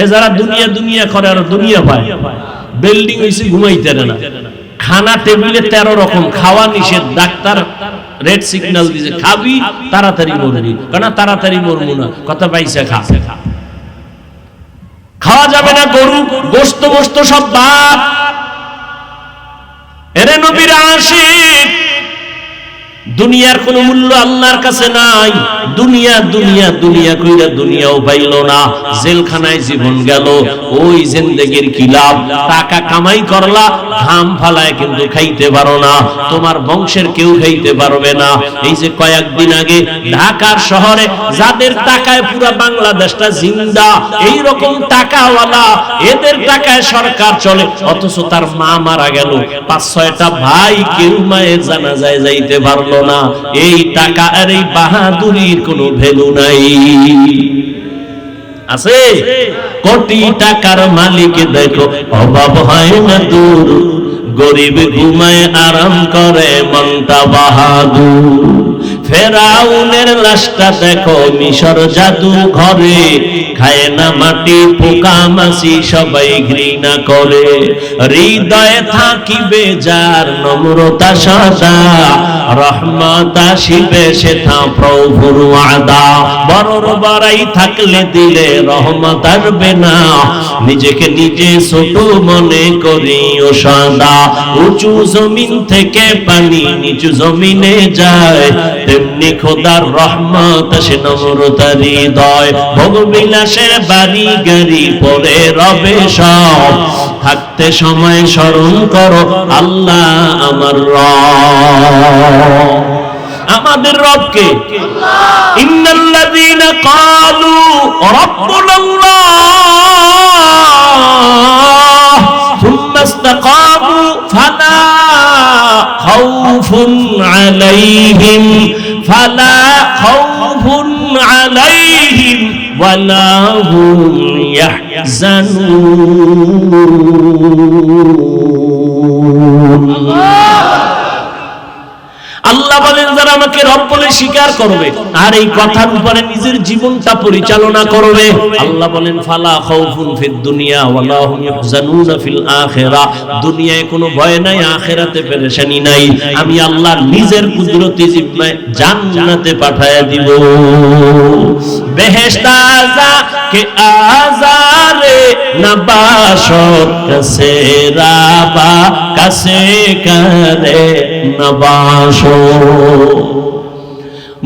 এ যারা দুনিয়া দুনিয়া করে আর দুনিয়া পায়, বিল্ডিং হইছে ঘুমাইতে না, খানা টেবিলে 13 রকম, খাওয়া নিষেধ, ডাক্তার রেড সিগন্যাল দিছে খাবি তাড়াতাড়ি মরবি, কারণ তাড়াতাড়ি মরবো না, কথা পাইছে খা, খাওয়া যাবে না, গরু গোশত গোশত সব বাদ। এরে নবীর আশিক, দুনিয়ার কোনো মূল্য আল্লাহর কাছে নাই। দুনিয়া দুনিয়া দুনিয়া কইরা দুনিয়াও পাইল না, জেলখানায় জীবন গেল। ওই জিন্দেগির কি লাভ? টাকা কামাই করলা, ঘাম ফালায় কিন্তু খাইতে পারো না, তোমার বংশের কেউ খাইতে পারবে না। এই যে কয়েকদিন আগে ঢাকার শহরে যাদের টাকায় পুরো বাংলাদেশটা জিন্দা, এই রকম টাকাওয়ালা, এদের টাকায় সরকার চলে, অথচ তার মা মারা গেল, 5-6টা ভাই কেউ মায়ের জানাজায় যাইতে পারলো না। এই টাকা আর এই বাহাদুরির কোনো ভ্যালু নাই। আছে কোটি টাকার মালিক দেখো অভাব হয় না দূর, গরিব ঘুমায় আরাম করে মনটা বাহাদুর। ফেরাউনের লাশটা দেখো মিশর জাদু ঘরে, খায় না মাটি পোকা মাছি সবাই ঘৃণা করে। হৃদয়ে থাকিবে যার নম্রতা সদা, রহমত আসিবে সেথা প্রভুর ওয়াদা। বড়র বড়াই থাকলে দিলে রহমত আসবে না, নিজেকে নিজে ছোট মনে করিও সদা। উঁচু জমিন থেকে পানি নিচু জমিনে যায়, তেমনি খোদার রহমত আসে নম্রতার হৃদয়। ভোগবিলাসের বাড়ি গাড়ি পরে রবে সব, থাকতে সময় স্মরণ করো আল্লাহ আমার রব। আমাদের রবকে ইন্নাল্লাযীনা ক্বালু রাব্বুনাল্লাহ সুম্মা ইসতাকামু ফালা খাউফুন আলাইহিম ফালা খাউফুন আলাইহিম ওয়ালা হুম ইয়াহজানুন। আল্লাহ বলেন যারা আমাকে রব বলে স্বীকার করবে আর এই কথার উপরে নিজের জীবনটা পরিচালনা করবে, আল্লাহ বলেন ফালা খাউফুন ফিদ দুনিয়া ওয়ালা হুম ইয়াহজানুন ফিল আখিরাহ, দুনিয়ায় কোনো ভয় নাই, আখিরাতে পেরেশানি নাই। আমি আল্লাহ নিজের কুদরতি জিম্মায় জান্নাতে পাঠায়া দিব। বেহেশত আযা কে আযারে নবাশত কাসে রাবা কাসে করে নবাশ।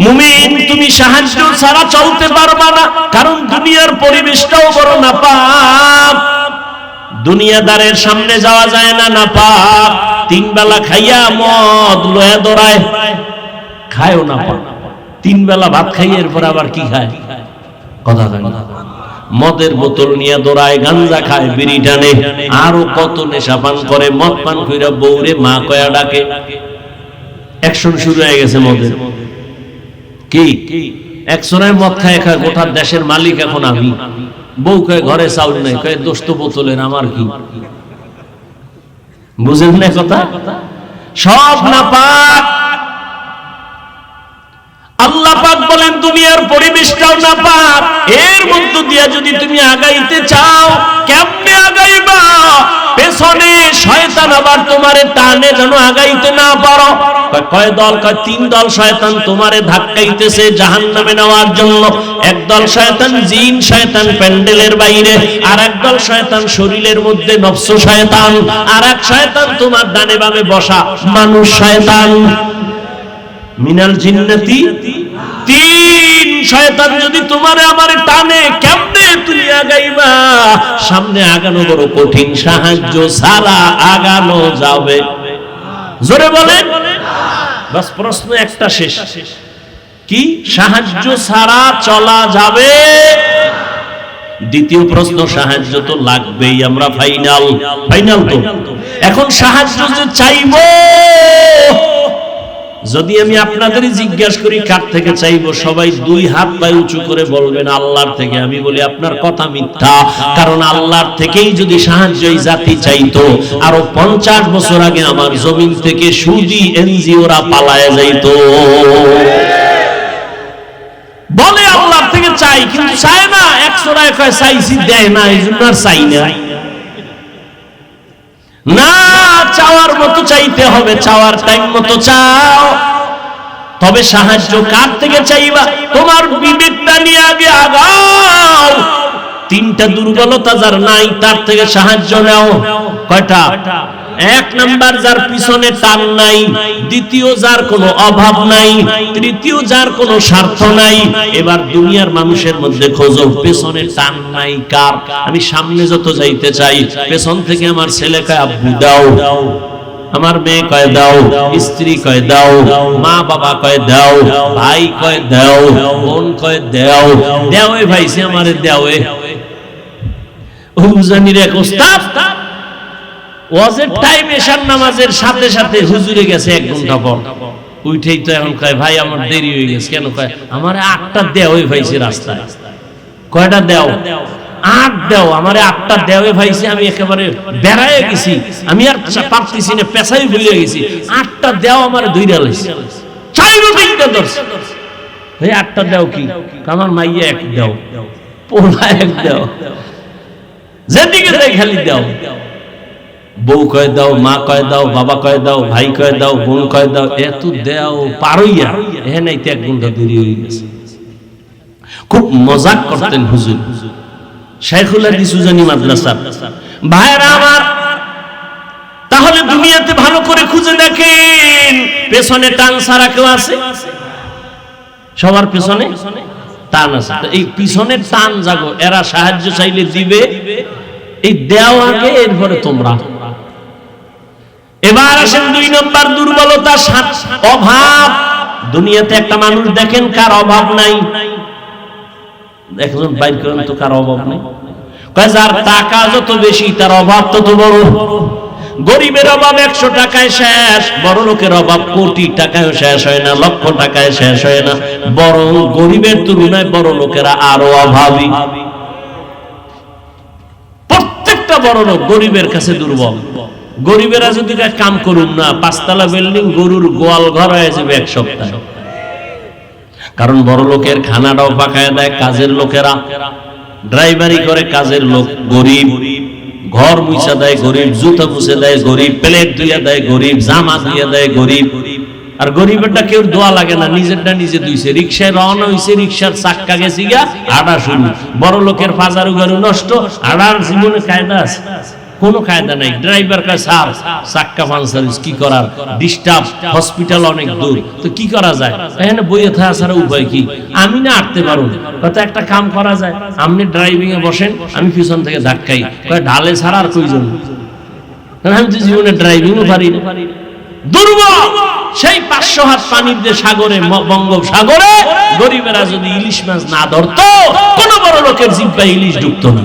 মুমিন তুমি সাহায্য ছাড়া চলতে পারবা না, কারণ দুনিয়ার পরিবেশটাও বড় নাপাক। দুনিয়াদারের সামনে যাওয়া যায় না, নাপাক। তিন বেলা খাইয়া মদ লয়া দৌড়ায়, খায়ও নাপাক। তিন বেলা ভাত খাইয়ে এরপর আবার কি খায়, কথা কয় না। মদের বোতল নিয়ে দৌড়ায়, গাঞ্জা খায়, বিড়ি টানে, আরো কত নেশা পান করে। মদ পান কইরা বউরে মা কয়া ডাকে। অ্যাকশন শুরু হয়ে গেছে মদের। কি একজনের মদ খায় খায় গোটা দেশের মালিক এখন আমি। বউ কয় ঘরে চাউল নাই, কয় দোস্ত বোতলের, আমার কি? বুঝেন না কথা? সব নাপাক। আল্লাহ পাক বলেন দুনিয়ার পরিবেশটাও নাপাক। এর মধ্য দিয়া যদি তুমি আগাইতে চাও, কেমনে আগাইবা? পেছনে শয়তান আবার তোমারে টানে যেন আগাইতে না পারো। কয় দল? কয় তিন দল শয়তান তোমারে ধাক্কাইতেছে জাহান্নামে নেওয়ার জন্য। একদল শয়তান জিন শয়তান প্যান্ডেলের বাইরে, আর একদল শয়তান শরীরের মধ্যে নফস শয়তান, আর এক শয়তান তোমার ডানে বামে বসা মানুষ শয়তান। মিনাল জিন্নাতি তিন শয়তান যদি তোমারে আমারে টানে, কেমনে তুমি আগাইবা? সামনে আগানো বড় কঠিন, সাহায্য ছাড়া আগানো যাবে? জোরে বলেন। বাস প্রশ্ন একটা শেষ, কি সাহায্য ছাড়া চলা যাবে? দ্বিতীয় প্রশ্ন, সাহায্য তো লাগবেই, আমরা ফাইনাল তো। এখন সাহায্য যে চাইবো, যদি আমি আপনাদের জিজ্ঞাসা করি কার থেকে চাইবো, সবাই দুই হাত পায়ে উঁচু করে বলবেন আল্লাহর থেকে। আমি বলি আপনার কথা মিথ্যা, কারণ আল্লাহর থেকেই যদি সাহায্য এই জাতি চাইতো, আরো 50 বছর আগে আমার জমিন থেকে সুদি এনজিওরা পালায় যাইতো। বলে আল্লাহর থেকে চাই, কিন্তু চায় না। একশোরায় কয় চাইছি, দেয় না, এই জন্য আর চাই না। না, চাওয়ার মতো চাইতে হবে, চাওয়ার টাইম মতো চাও। তবে সাহায্য কার থেকে চাইবা? তোমার বিবেকটা নিয়ে আগে আগাও। তিনটা দুর্বলতা যার নাই, তার থেকে সাহায্য নাও। কয়টা? এক নাম্বার, যার পিছনে টান নাই। দ্বিতীয়, যার কোনো অভাব নাই। তৃতীয়, যার কোনো স্বার্থ নাই। এবার দুনিয়ার মানুষের মধ্যে খোঁজো পেছনে টান নাই কার? আমি সামনে যত যাইতে চাই, পেছন থেকে আমার ছেলে কয় আব্বু দাও, আমার মেয়ে কয় দাও, স্ত্রী কয় দাও, মা বাবা কয় দাও, ভাই কয় দাও, বোন কয় দাও। দেওয়ে ভাইছে আমারে দেওয়ে। হুজানির এক ওস্তাদ ওয়াজের টাইম এশার নামাজের সাথে সাথে হুজুরে গেছে 1 ঘন্টা পর। উঠেই তো এখন কয় ভাই আমার দেরি হয়ে গেছে। কেন? কয় আমার 8টা দেওয়ে ভাইছে রাস্তায়। কয়টা দেও? 8 দেও। আমার 8টা দেওয়ে ভাইছে, আমি একেবারে বেড়ায় গেছি, আমি আর পারতেছি না, পেছাই ভুলে গেছি। 8টা দেও আমার দুইটা লাইছে, চাইরো 3টা ধরছে। ভাই 8টা দেও কি? আমার মাইয়া 1 দেও, পোলা 1 দেও, যেদিকে যাই খালি দেও। বউ কয় দাও, মা কয় দাও, বাবা কয় দাও, ভাই কয় দাও, বোন কয় দাও। এত দেও পারইয়া এখানে 1 ঘন্টা দেরি হয়ে গেছে। খুব মজাক করতেন হুজুর, শাইখুল হাদিস উজানি মাদ্রাসা। ভাইরা আমার, তাহলে দুনিয়াতে ভালো করে খুঁজে দেখেন, পেছনে টান ছাড়া কেউ আছে? সবার পেছনে টান আছে। এই পিছনে টান জাগো, এরা সাহায্য চাইলে দিবে, এই দেও আগে, এরপরে তোমরা। এবার আসেন 2 নম্বর দুর্বলতা, অভাব। দুনিয়াতে একটা মানুষ দেখেন কার অভাব নাই? একজন বাইর করেন তো কার অভাব নাই? কয় যার টাকা যত বেশি তার অভাব তত বড়। গরিবের অভাব 100 টাকায় শেষ, বড় লোকের অভাব কোটি টাকায় শেষ হয় না, লক্ষ টাকায় শেষ হয় না, বরং গরিবের তুলনায় বড় লোকেরা আরো অভাবী। প্রত্যেকটা বড় লোক গরিবের কাছে দুর্বল। গরিবেরা যদি কাম করুন না, 5 তলা বিল্ডিং গরুর গোয়াল ঘর হয়ে যাবে 1 সপ্তাহে। কারণ বড় লোকের খানাটাও পাকায় দেয় কাজের লোকেরা, ড্রাইভারি করে কাজের লোক গরিব, ঘর মুছা দেয় গরিব, জুতা মুছে দেয় গরিব, প্লেট ধুইয়া দেয় গরিব, জামা ধুইয়া দেয় গরিব। আর গরিবেরটা কেউ দোয়া লাগে না, নিজেরটা নিজে ধুইছে। রিক্সায় রওনা হইছে, রিক্সার চাক্কা গেছে গিয়া, আড়া শুরু। বড় লোকের ফাজারু গাড়ু নষ্ট, আড়ার জীবনে কায়দা আছে? কোনো কায়দা নাই। ড্রাইভার কয় স্যার চাক্কা পাঞ্চার, কি করার, ডিস্টার্ব, হসপিটাল অনেক দূর, তো কি করা যায়? এখানে বইয়ে থাকা ছাড়া উপায় কি? আমি না আটতে পারুন, কত একটা কাম করা যায়, আপনি ড্রাইভিং এ বসেন, আমি পিছন থেকে ধাক্কাই, কয় ঢালে ছাড়া আর কইজন, আমি তো জীবনে ড্রাইভিংও পারি না। দুর্বল। সেই 500 হাত পানির যে সাগরে, বঙ্গোপসাগরে গরিবেরা যদি ইলিশ মাছ না ধরতো, কোন বড় লোকের জিহ্বায় ইলিশ ঢুকতো না।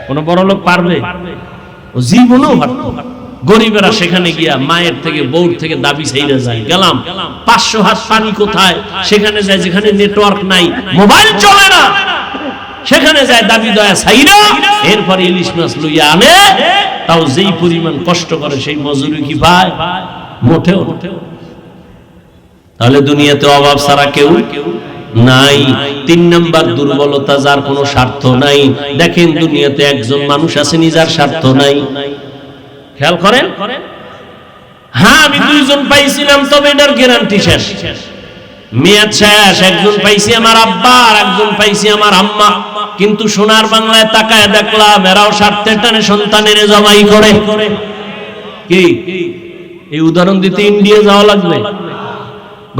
কোন বড় লোক পারবে? ও জীবনেও পারত। গরিবেরা সেখানে গিয়া মায়ের থেকে, বউর থেকে দাবি চাইলে যায়, গেলাম 500 হাত পানি কোথায়, সেখানে যায় যেখানে নেটওয়ার্ক নাই, মোবাইল চলে না, সেখানে যায় দাবি দয়া চাইরা, এরপরে ইলিশ মাছ লইয়া আনে। তাও যেই পরিমাণ কষ্ট করে সেই মজুরি কি পায়? মোটেও। তাহলে দুনিয়াতে অভাব ছাড়া কেউ নাই। 3 নাম্বার দুর্বলতা, যার কোনো স্বার্থ নাই। দেখেন দুনিয়াতে একজন মানুষ আছে যার স্বার্থ নাই। খেয়াল করেন, হ্যাঁ আমি 2 জন পাইছিলাম, তবে এটার গ্যারান্টি শেষ, মেয়াদ শেষ। একজন পাইছি আমার আব্বা, আর একজন পাইছি আমার আম্মা। কিন্তু সোনার বাংলায় তাকায় দেখলাম এরাও স্বার্থের টানে সন্তানের জবাই করে। কি এই উদাহরণ দিতে ইন্ডিয়া যাওয়া লাগবে?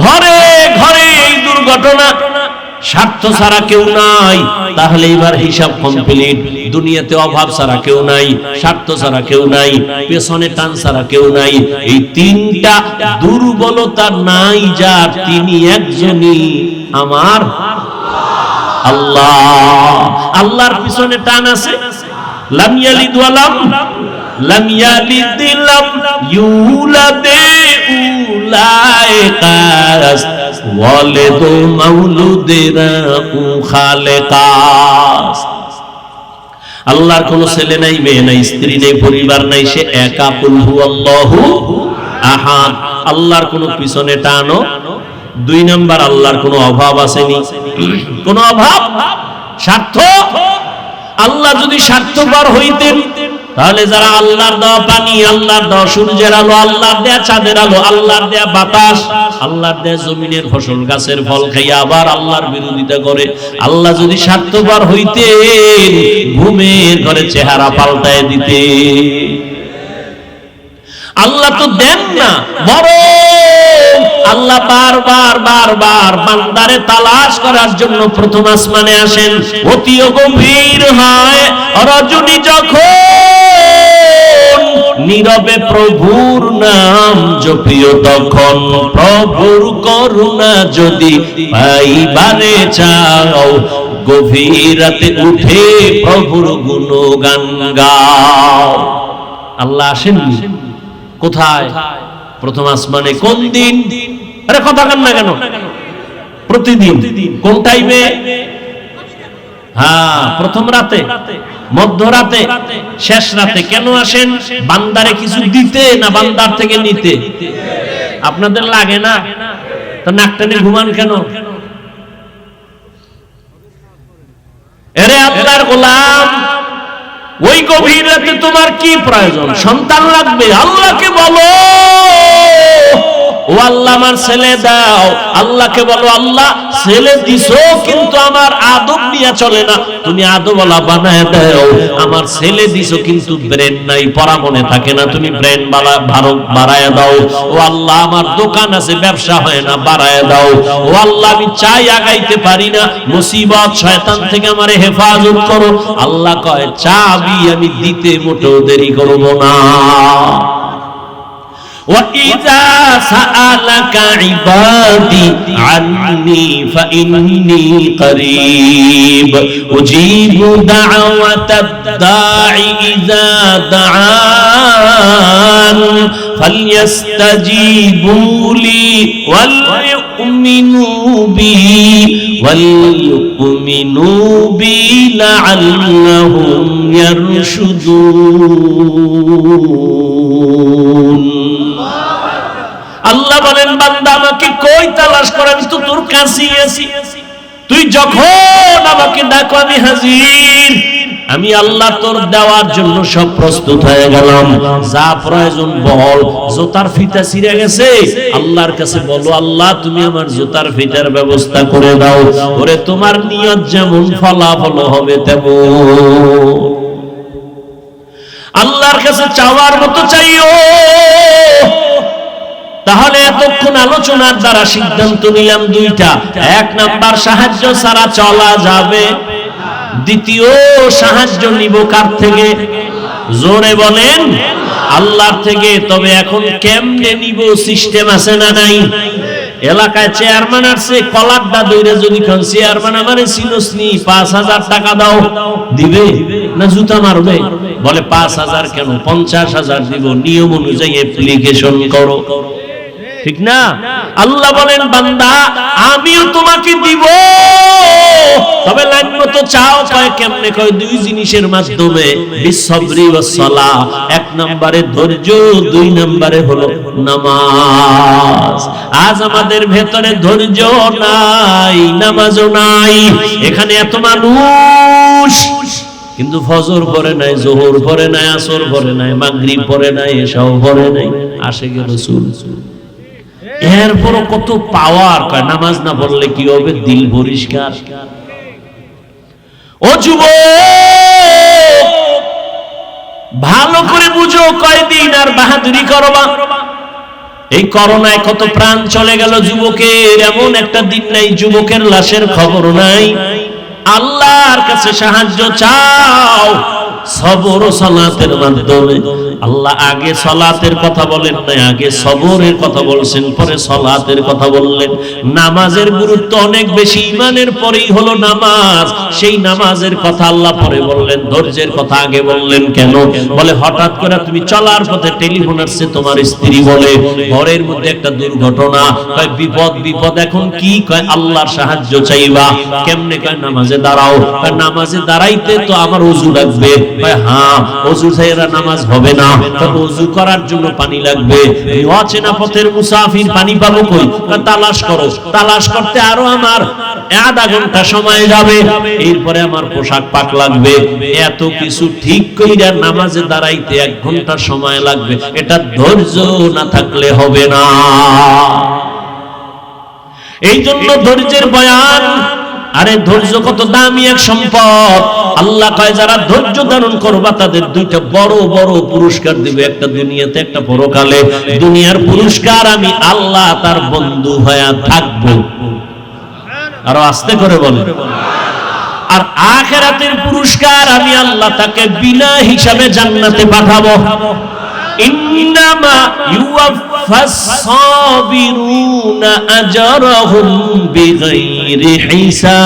ঘরে ঘরে এই দুর্ঘটনা। স্বার্থ ছাড়া কেউ নাই। তাহলে এবার হিসাব কমপ্লিট। দুনিয়াতে অভাব ছাড়া কেউ নাই, স্বার্থ ছাড়া কেউ নাই, পেছনে টান ছাড়া কেউ নাই। এই 3টা দুর্বলতা নাই যার, তিনি একজনই, আমার আল্লাহ। আল্লাহর পিছনে টান আছে। লাম ইয়ালিদ ওয়া লাম ইয়ালিদ লাম ইউলাদ উলাইকাস ওয়ালিদু মাউলুদিরা খালেকাস। আল্লাহর কোনো ছেলে নাই, মেয়ে নাই, স্ত্রী নেই, পরিবার নাই, সে একা, কুল হুয়াল্লাহু আহাদ। আল্লাহর কোনো পিছনে টানো। 2 নাম্বার, আল্লাহর কোনো অভাব আসেনি, কোনো অভাব, স্বার্থ। আল্লাহ যদি স্বার্থপর হইতেন, তাহলে যারা আল্লাহর দেওয়া পানি, আল্লাহর দেওয়া সূর্যের আলো, আল্লাহর দেয়া চাঁদের আলো, আল্লাহর দেয়া বাতাস, আল্লাহর দেয়া জমিনের ফসল, গাছের ফল খাইয়া আবার আল্লাহর বিরোধিতা করে, আল্লাহ যদি স্বার্থপর হইতেন, ঘুমের ঘরে চেহারা পাল্টায় দিতে। আল্লাহ তো দেন না, বরং আল্লাহ বারবার বারবার বান্দারে তালাশ করার জন্য প্রথম আসমানে আসেন। অতিও গভীর হয় রজনী যখন, নীরবে প্রভুর নাম জপিও তখন। প্রভুর করুণা যদি পাইবারে চাও, গভীর রাতে উঠে প্রভুর গুণগান গাও। আল্লাহ আসেননি কোথায়? প্রথম আসমানে। কোন দিন? আরে কথা কান না কেন? প্রতিদিন। কোন টাইমে? হ্যাঁ, প্রথম রাতে, মধ্যরাতে, শেষ রাতে। কেন আসেন? বান্দারে কিছু দিতে না বান্দার থেকে নিতে? আপনাদের লাগে না? তো নাক টেনে ঘুমান কেন? এরে আল্লাহর গোলাম, ওই গভীর রাতে তোমার কি প্রয়োজন? সন্তান লাগবে, আল্লাহকে বলো ও আল্লাহ আমার ছেলে দাও। আল্লাহকে বলো আল্লাহ ছেলে দিছো, কিন্তু আমার আদব নিয়ে চলে না, তুমি আদবওয়ালা বানায় দাও। আমার ছেলে দিছো কিন্তু ব্রেন নাই, পড়া মনে থাকে না, তুমি ব্রেন বাড়ায় দাও। ও আল্লাহ আমার দোকান আছে, ব্যবসা হয় না, বাড়ায় দাও। ও আল্লাহ আমি চাই আগাইতে পারি না, মুসিবত শয়তান থেকে আমারে হেফাজত করো। আল্লাহ কয় চাবি আমি দিতে মোটেও দেরি করব না। وَإِذَا سَأَلَكَ عِبَادِي عَنِّي فَإِنِّي قَرِيبٌ أُجِيبُ دَعْوَةَ الدَّاعِ إِذَا دَعَانِ فَلْيَسْتَجِيبُوا لِي وَلْيُؤْمِنُوا بِي لَعَلَّهُمْ يَرْشُدُونَ। আল্লাহ বলেন, বান্দা আমাকে কই তালাশ করে, আমি তো তোর কাছেই আছি। তুই যখন আমাকে ডাকো আমি হাজির। আমি আল্লাহ তোর দেওয়ার জন্য সব প্রস্তুত হয়ে গেলাম। যা প্রয়োজন বল। জুতার ফিতা ছিঁড়ে গেছে, আল্লাহর কাছে বলো, আল্লাহ তুমি আমার জুতার ফিতার ব্যবস্থা করে দাও। ওরে তোমার নিয়ত যেমন ফলাফল হবে তেমন। আল্লাহর কাছে চাওয়ার মতো চাইও। তাহলে এতক্ষণ আলোচনার দ্বারা সিদ্ধান্ত নিলাম দুইটা। এক নাম্বার, সাহায্য ছাড়া চলা যাবে। দ্বিতীয়, সাহায্য নিব কার থেকে? জোরে বলেন, আল্লাহর থেকে। তবে এখন কেমনে নিব, সিস্টেম আছে না নাই? এলাকায় চেয়ারম্যান আসছে, কলারটা দইরে যদি কোন চেয়ারম্যান আমারে সিনোসনি 5000 টাকা দাও, দিবে না জুতা মারবে? বলে 5000 কেন, 50000 দিব, নিয়ম অনুযায়ী অ্যাপ্লিকেশন করো। ঠিক না? আল্লাহ বলেন, বান্দা আমিও তোমাকে দিব, তবে লাইন মতো চাও। কয় কেমনে? কয় দুই জিনিসের মাধ্যমে, বিসবরি ওয়াস সালাহ। এক নম্বরে ধৈর্য, দুই নম্বরে হলো নামাজ। আজ আমাদের ভেতরে ধৈর্য নাই, নামাজও নাই। এখানে এত মানুষ কিন্তু ফজর পড়ে নাই, যোহর পড়ে নাই, আসর পড়ে নাই, মাগরিব পড়ে নাই, এশাও পড়ে নাই। আশিকে রাসূল এরপরও কত পাওয়ার। কয় নামাজ না পড়লে কি হবে? দিল পরিষ্কার। ও যুবক, ভালো করে বুঝো, কয়দিন আর বাহাদুরি করবা? এই করোনায় কত প্রাণ চলে গেল যুবকের। এমন একটা দিন নাই যুবকের লাশের খবর নাই। আল্লাহর কাছে সাহায্য চাও সবর ও সালাতের মাধ্যমে। আল্লাহ আগে সালাতের কথা বলেন নাই, আগে সবরের কথা বলছেন, পরে সালাতের কথা বললেন। নামাজের গুরুত্ব অনেক বেশি, ঈমানের পরেই হলো নামাজ। সেই নামাজের কথা আল্লাহ পরে বললেন, ধৈর্যের কথা আগে বললেন। কেন? বলে হঠাৎ করে তুমি চলার পথে টেলিফোন আসছে, তোমার স্ত্রী বলে ঘরের মধ্যে একটা দুর্ঘটনা। কয় বিপদ, বিপদ এখন কি? কয় আল্লাহর সাহায্য চাইবা। কেমনে? কয় নামাজে দাঁড়াও। কয় নামাজে দাঁড়াইতে তো আমার ওযু লাগবে। হ্যাঁ, ওযু ছাড়া নামাজ হবে না। ওযু করার জন্য পানি লাগবে। অচেনা পথের মুসাফির, পানি পাবো কই? তালাশ করো। তালাশ করতে আরো আমার আধা ঘন্টা সময় যাবে। এরপরে আমার পোশাক পাক লাগবে। এত কিছু ঠিক কইরা নামাজে দাঁড়াইতে 1 ঘন্টা সময় লাগবে। এটা ধৈর্য না থাকলে হবে না। এই জন্য ধৈর্যের বয়ান। আরে ধৈর্য কত দামি এক সম্পদ। আল্লাহ কয় যারা ধৈর্য ধারণ করবা তাদের দুইটা বড় বড় পুরস্কার দিবে, একটা দুনিয়াতে একটা পরকালে। দুনিয়ার পুরস্কার আমি আল্লাহ তার বন্ধু হয়ে থাকবো। আরো আস্তে করে বলে। আর আখিরাতের পুরস্কার আমি আল্লাহ তাকে বিনা হিসাবে জান্নাতে পাঠাবো। ইন্নামা ইউওয়াফাস সাবিরুনা আজরাহুম বিগাইরি হিসাব।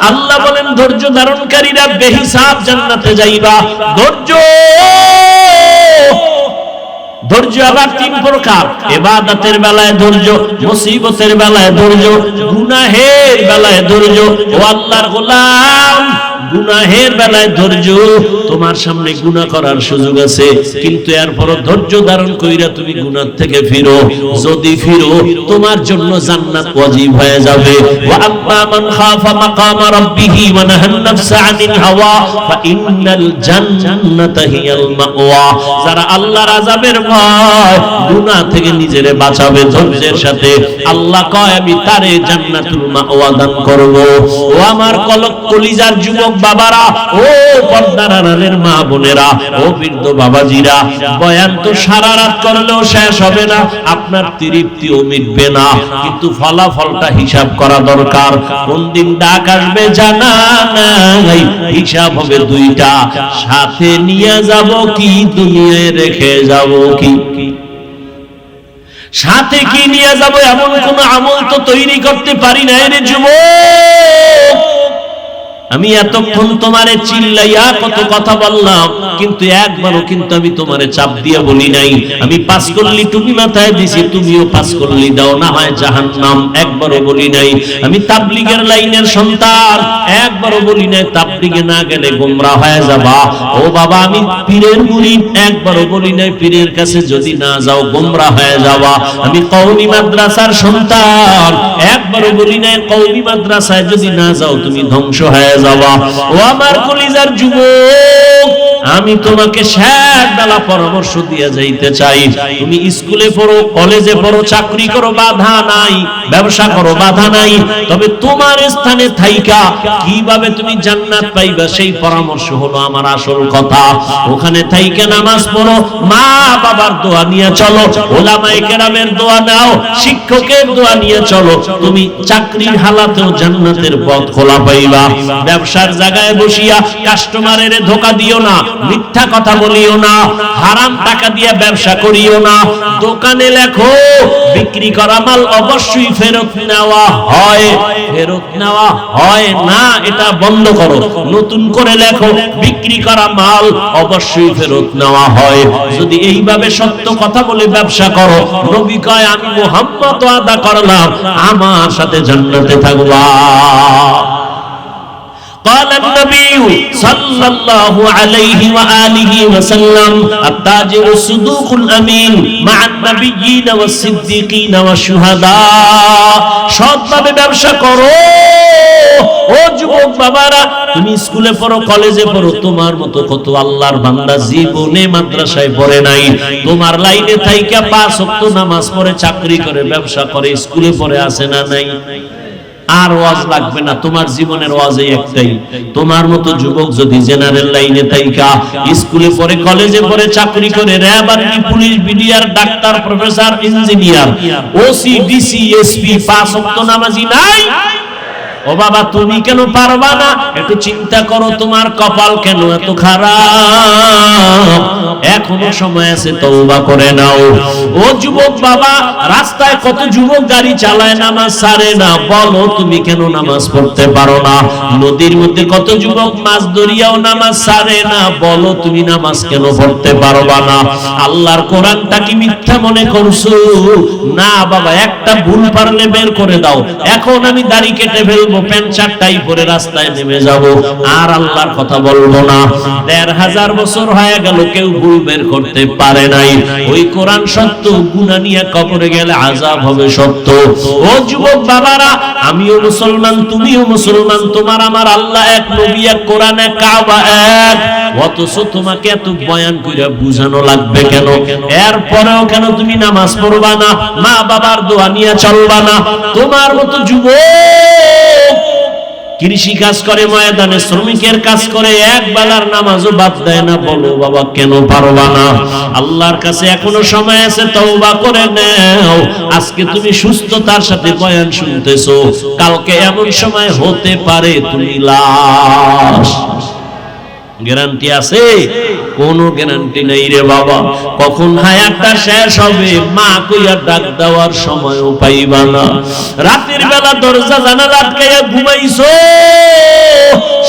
আল্লাহ বলেন ধৈর্য ধারণকারীরা বেহিসাব জান্নাতে যাইবা। ধৈর্য আবার 3 প্রকার। ইবাদতের বেলায় ধৈর্য, মুসিবতের বেলায় ধৈর্য, গুনাহের বেলায় ধৈর্য। ও আল্লাহর গোলাম, গুনাহের বেলায় ধৈর্য। তোমার সামনে গুনাহ করার সুযোগ আছে, কিন্তু এরপরও ধৈর্য ধারণ কইরা তুমি গুনাহ থেকে ফিরো। যদি ফিরো তোমার জন্য জান্নাত ওয়াজিব হয়ে যাবে। ওয়া আম্মা মান খাফা মাকামা রাব্বিহি ওয়া নাহান নাফসা আনিল হাওয়া ফা ইন্নাল জান্নাতা হিয়াল মাওয়া। যারা আল্লাহর আযাবের ভয়, গুনাহ থেকে নিজেরে বাঁচাবে ধৈর্যের সাথে, আল্লাহ কয় আমি তারে জান্নাতুল মাওয়া দান করব। ও আমার কলিজার যুবক বাবারা, ও পর্দার আড়ালের মা বোনেরা, ও বৃদ্ধ বাবাজিরা, বয়ান তো সারা রাত করলেও শেষ হবে না, আপনার তৃপ্তিও মিটবে না, কিন্তু ফলাফলটা হিসাব করা দরকার। কোন দিন ডাক আসবে জানা নাই, হিসাব হবে দুইটা, সাথে নিয়ে যাব কি দুনিয়ায় রেখে যাব কি। সাথে কি নিয়ে যাব এমন কোন আমল তো তৈরি করতে পারি না রে যুবক। আমি এতক্ষণ তোমারে চিল্লাইয়া কত কথা বললাম, কিন্তু একবারও কিন্তু আমি তোমারে চাপ দিয়ে বলি নাই আমি পাস করলি তুমি মাথায় দিছি তুমিও পাস করলি দাও, না হয় জাহান্নাম, একবারও বলি নাই। আমি তাবলীগের লাইনের সন্তান, একবারও বলি নাই তাবলীগে না গেলে গোমরা হয়ে যাবা। ও বাবা, আমি পীরের মুরিদ, একবারও বলি নাই পীরের কাছে যদি না যাও গোমরা হয়ে যাবা। আমি কওমি মাদ্রাসার সন্তান, একবারও বলি নাই কওমি মাদ্রাসায় যদি না যাও তুমি ধ্বংস হয়ে যাওয়া। ও আমার কলিজার যুবক, আমি তোমাকে শেষ বেলা পরামর্শ দিয়ে যাইতে চাই, তুমি স্কুলে পড়ো, কলেজে পড়ো, চাকরি করো, বাধা নাই, ব্যবসা করো, বাধা নাই, তবে তোমার স্থানে থাইকা কিভাবে তুমি জান্নাত পাইবা সেই পরামর্শ হলো আমার আসল কথা। ওখানে থাইকা নামাজ পড়ো, মা বাবার দোয়া নিয়ে চলো, ওলামায়ে কেরামের দোয়া নাও, শিক্ষকের দোয়া নিয়ে চলো, তুমি চাকরির হালাতেও জান্নাতের পথ খোলা পাইবা। ব্যবসার জায়গায় বসিয়া কাস্টমারের ধোঁকা দিও না, মিথ্যা কথা বলিও না, হারাম টাকা দিয়ে ব্যবসা করিও না। দোকানে লেখো বিক্রি করা মাল অবশ্যই ফেরত নেওয়া হয়, ফেরত নেওয়া হয় না, এটা বন্ধ করো। নতুন করে লেখো বিক্রি করা মাল অবশ্যই ফেরত নেওয়া হয়। যদি এইভাবে সত্য কথা বলে ব্যবসা করো, নবী কয় আমি মুহাম্মদ ওয়াদা করলাম আমার সাথে জান্নাতে থাকবা। قال النبي صلى الله عليه وآله وسلم التاجر الصدوق الأمين مع النبيين والصديقين والشهداء। সৎভাবে ব্যবসা করো। ও যুবক বাবারা, তুমি স্কুলে পড়ো, কলেজে পড়ো, তোমার মতো কত আল্লাহর বান্দা জীবনে মাদ্রাসায় পড়ে নাই, তোমার লাইনে থাইকা 5 ওয়াক্ত নামাজ পড়ে, চাকরি করে, ব্যবসা করে, স্কুলে পড়ে আছে না নাই? আর ওয়াজ লাগবে না, তোমার জীবনের ওয়াজই একটাই। তোমার মতো যুবক যদি জেনারেল লাইনে থাইকা স্কুলে পড়ে, কলেজে পড়ে, চাকরি করে, RAB, army, police, BDR, doctor, professor, engineer, OC, DC, SP, 5 ওয়াক্ত নামাজি নাই, ও বাবা তুমি কেন পারবা না? একটু চিন্তা করো, তোমার কপাল কেন এত খারাপ? এখনো সময় আছে, তওবা করে নাও। ও যুবক বাবা, রাস্তায় কত যুবক গাড়ি চালায়, নামাজ ছাড়ে না, বলো তুমি কেন নামাজ পড়তে পারো না? নদীর মধ্যে কত যুবক মাছ ধরিয়াও নামাজ ছাড়ে না, বলো তুমি নামাজ কেন পড়তে পারবা না? আল্লাহর কোরআনটা কি মিথ্যা মনে করছো? না বাবা, একটা ভুল পারলে বের করে দাও। এখন আমি দাড়ি কেটে ফেলবো, প্যান্ট শার্ট টাই পরে রাস্তায় নেমে যাব, আর আল্লাহর কথা বলবো না। ১৫০০ বছর হয়ে গেল, কেউ ভুল বের করতে পারে নাই। ওই কোরআন সত্য, গুনাহ নিয়ে কবরে গেলে আযাব হবে সত্য। ও যুবক বাবারা, আমিও মুসলমান, তুমিও মুসলমান, তোমার আমার আল্লাহ এক, নবী এক, কোরআন এক, কাবা এক, অথচ তোমাকে এত বয়ান কইরা বুঝানো লাগবে কেন? এরপরেও কেন তুমি নামাজ পড়বা না, মা বাবার দোয়া নিয়ে চলবা না? তোমার মতো যুবক কৃষি কাজ করে, ময়দানে শ্রমিকের কাজ করে, এক বেলার নামাজও বাদ দেয় না, বলো বাবা কেন পারবা না? আল্লাহর কাছে এখনো সময় আছে, তওবা করে নাও। আজকে তুমি সুস্থতার সাথে বয়ান শুনতেছো, কালকে এমন সময় হতে পারে তুমি লাশ। গ্যারান্টি আছে? কোনো গ্যারান্টি নাই রে বাবা। কখন হায়াতটা শেষ হবে মা কইয়া ডাক দেওয়ার সময়ও পাইবা না। রাতের বেলা দরজা জানালা আটকাইয়া ঘুমাইছো,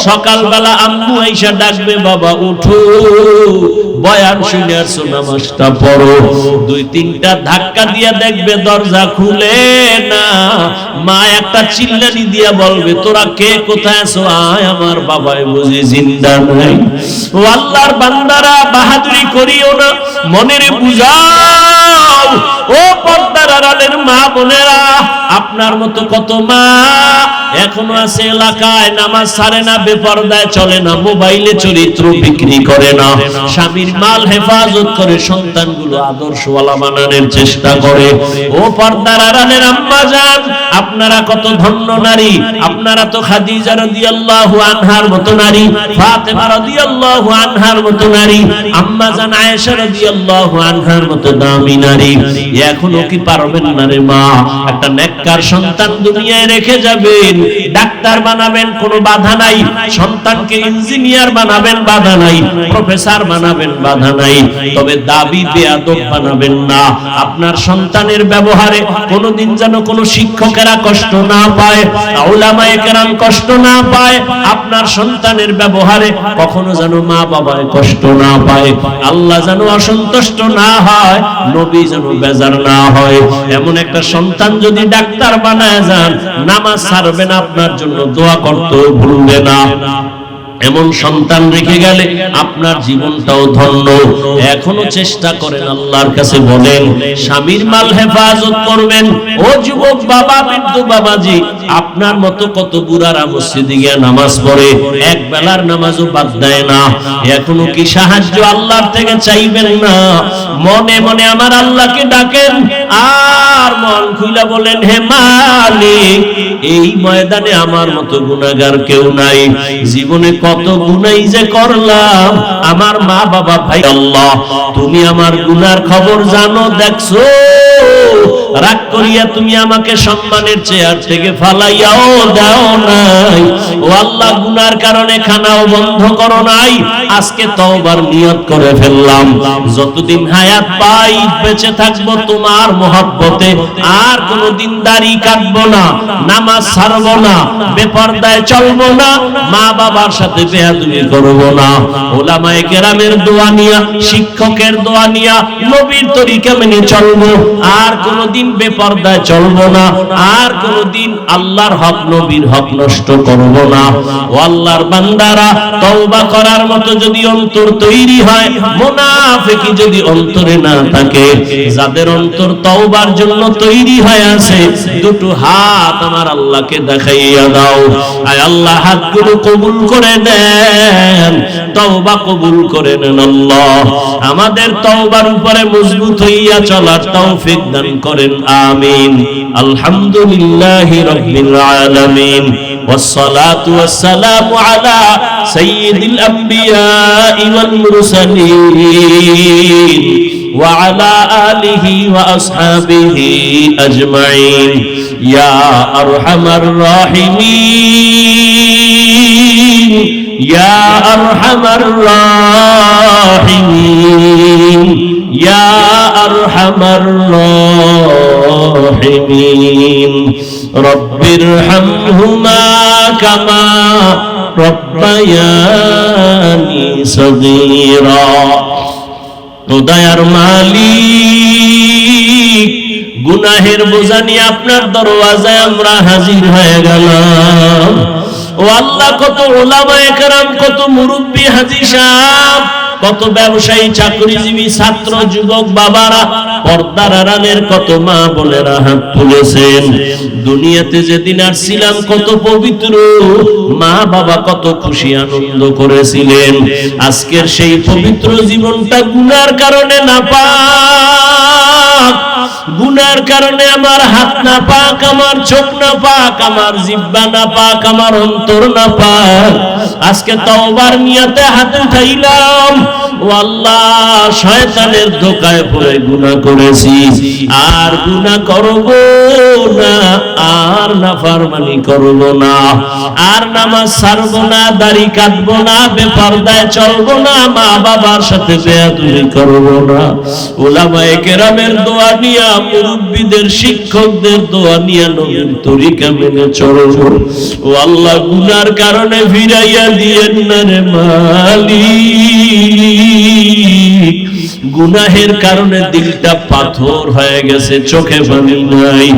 সকালবেলা আম্মু আইসা ডাকবে, বাবা উঠো, বয়ান শুনে আসো, নামাজটা পড়ো। 2-3টা ধাক্কা দিয়া দেখবে দরজা খুলে না। মা একটা চিল্লানি দিয়া বলবে, তোরা কে, কোথায় আছো? আয়, আমার বাবাই বুঝি জিন্দা নাই। ও আল্লাহর বান্দারা, বাহাদুরি করিও না, মনের বুঝাও। ও পর্দার আড়ালের মা বোনেরা, আপনার মতো কত মা এখনো আছে এলাকায় নামাজ ছাড়ে না, বেপরদায় চলে না, মোবাইলে চরিত্র বিক্রি করে না, স্বামীর মাল হেফাজত করে সন্তানগুলো আদর্শওয়ালা বানানোর চেষ্টা করে। ও পর্দার আড়ালের আম্মা জান, আপনারা কত ধন্য নারী। আপনারা তো খাদিজা রাদিয়াল্লাহু আনহার মতো নারী, ফাতেমা রাদিয়াল্লাহু আনহার মতো নারী, আম্মা জান আয়েশা রাদিয়াল্লাহু আনহার মতো দামি নারী। এখনো কি পারবেন না রে মা? একটা নেককার সন্তান দুনিয়ায় রেখে যাবেন, ডাক্তার বানাবেন, কোনো বাধা নাই। সন্তানকে ইঞ্জিনিয়ার বানাবেন, বাধা নাই। প্রফেসর বানাবেন, বাধা নাই। তবে দাবি বেয়াদব বানাবেন না। আপনার সন্তানের ব্যবহারে কোনোদিন যেন কোনো শিক্ষকেরা কষ্ট না পায়, উলামায়ে কেরাম কষ্ট না পায়। আপনার সন্তানের ব্যবহারে কখনো যেন মা বাবায় কষ্ট না পায়, আল্লাহ যেন অসন্তুষ্ট না হয়, নবী যেন বেজার না হয়। এমন একটা সন্তান যদি ডাক্তার বানায় যান, নামাজ ছাড়বে না, আপনার জন্য দোয়া করতেও ভুলবে না। এমন সন্তান রেখে গেলে আপনার জীবনটাও ধন্য। এখনো চেষ্টা করেন, আল্লাহর কাছে বলেন, স্বামীর মাল হেফাজত করবেন। ও যুবক বাবা, বৃদ্ধ বাবাজি, আপনার মতো কত বুড়ারা মসজিদে গিয়ে নামাজ পড়ে, এক বেলার নামাজও বাদ দেয় না। এখনো কি সাহায্য আল্লাহর থেকে চাইবেন না? মনে মনে আমার আল্লাহকে ডাকেন আর মন খুলে বলেন, হে মালিক, এই ময়দানে আমার মতো গুনাহগার কেউ নাই। জীবনে কত গুনাই যে করলাম, আমার মা বাবা ভাই, আল্লাহ তুমি আমার গুনার খবর জানো, দেখছো। রাগ করিয়া তুমি আমাকে সম্মানের চেয়ার থেকে ফালাইয়াও দাও নাই। ও আল্লাহ, গুনার কারণে খানাও বন্ধ করো নাই। আজকে তওবার নিয়ত করে ফেললাম, যতদিন হায়াত পাই বেঁচে থাকবো তোমার মহব্বতে। আর কোনোদিন দাড়ি কাটবো না, নামাজ ছাড়বো না, বেপরদায় চলবো না, মা বাবার সাথে বেয়াদবি করবো না। উলামায়ে কেরামের দোয়া নিয়া, শিক্ষকের দোয়া নিয়া নবীর তরিকা মেনে চলবো। আর কোনোদিন বেপরদায় চলবো না, আর কোনোদিন আল্লাহর হক নবীর হক নষ্ট করবো না। ও আল্লাহর বান্দারা, তওবা করার মতো যদি অন্তর তৈরি হয়, মুনাফিকি যদি অন্তরে না থাকে, যাদের অন্তর তওবার জন্য তৈরি হয়ে আছে, দুটো হাত আমার আল্লাহকে দেখাইয়া দাও। আয় আল্লাহ, হাতগুলো কবুল করে নেন, তওবা কবুল করে নেন। আল্লাহ আমাদের তওবার উপরে মজবুত হইয়া চলার তৌফিক দান করেন, আমিন। আলহামদুলিল্লাহি রাব্বিল আলামিন, والصلاة والسلام على سيد الأنبياء والمرسلين وعلى آله وأصحابه أجمعين يا أرحم الراحمين يا أرحم الراحمين يا أرحم الراحمين رب ارحمهما كما ربياني صغيرا দয়ার মালিক, গুনাহের বোঝা নিয়ে আপনার দরওয়াজায় আমরা হাজির হয়ে গেলাম। ও আল্লাহ, কত উলামায়ে কেরাম, কত মুরব্বি হাজী সাহেব, কত ব্যবসায়ী, চাকরিজীবী, ছাত্র, যুবক বাবারা, পর্দার আড়ালের কত মা বোনেরা হাত তুলেছেন। দুনিয়াতে যেদিন আসছিলাম কত পবিত্র মা বাবা কত খুশি আনন্দ করেছিলেন। আজকের সেই পবিত্র জীবনটা গুনার কারণে নাপাক, গুনার কারণে আমার হাত না পাক, আমার চোখ না পাক, আমার জিহ্বা না পাক, আমার অন্তর না পাক। আজকে তওবার নিয়তে হাত উঠাইলাম। ও আল্লাহ, শয়তানের ধোঁকায় পড়ে গুনাহ করেছি, আর গুনাহ করব না, আর নাফরমানি করব না, আর নামাজ ছাড়ব না, দাড়ি কাটব না, বেপরদায় চলব না, মা বাবার সাথে বেয়াদবি করব না। উলামায়ে কেরামের দোয়া নিয়া, মুরব্বিদের, শিক্ষকদের দোয়া নিয়া নবীর তরিকা মেনে চলব। ও আল্লাহ, গুনার কারণে ফিরাইয়া দিয়েন না রে মালিক। গুনাহের কারণে দিলটা পাথর হয়ে গেছে, চোখে পানি নাই।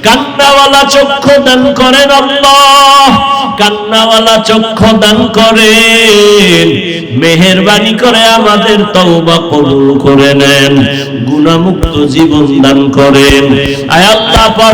কান্নাওয়ালা চক্ষু দান করেন আল্লাহ, কান্নাওয়ালা চক্ষু দান করেন। মেহেরবানি করে আমাদের তওবা কবুল করে নেন, গুনাহমুক্ত জীবন দান করেন। আয় আল্লাহ।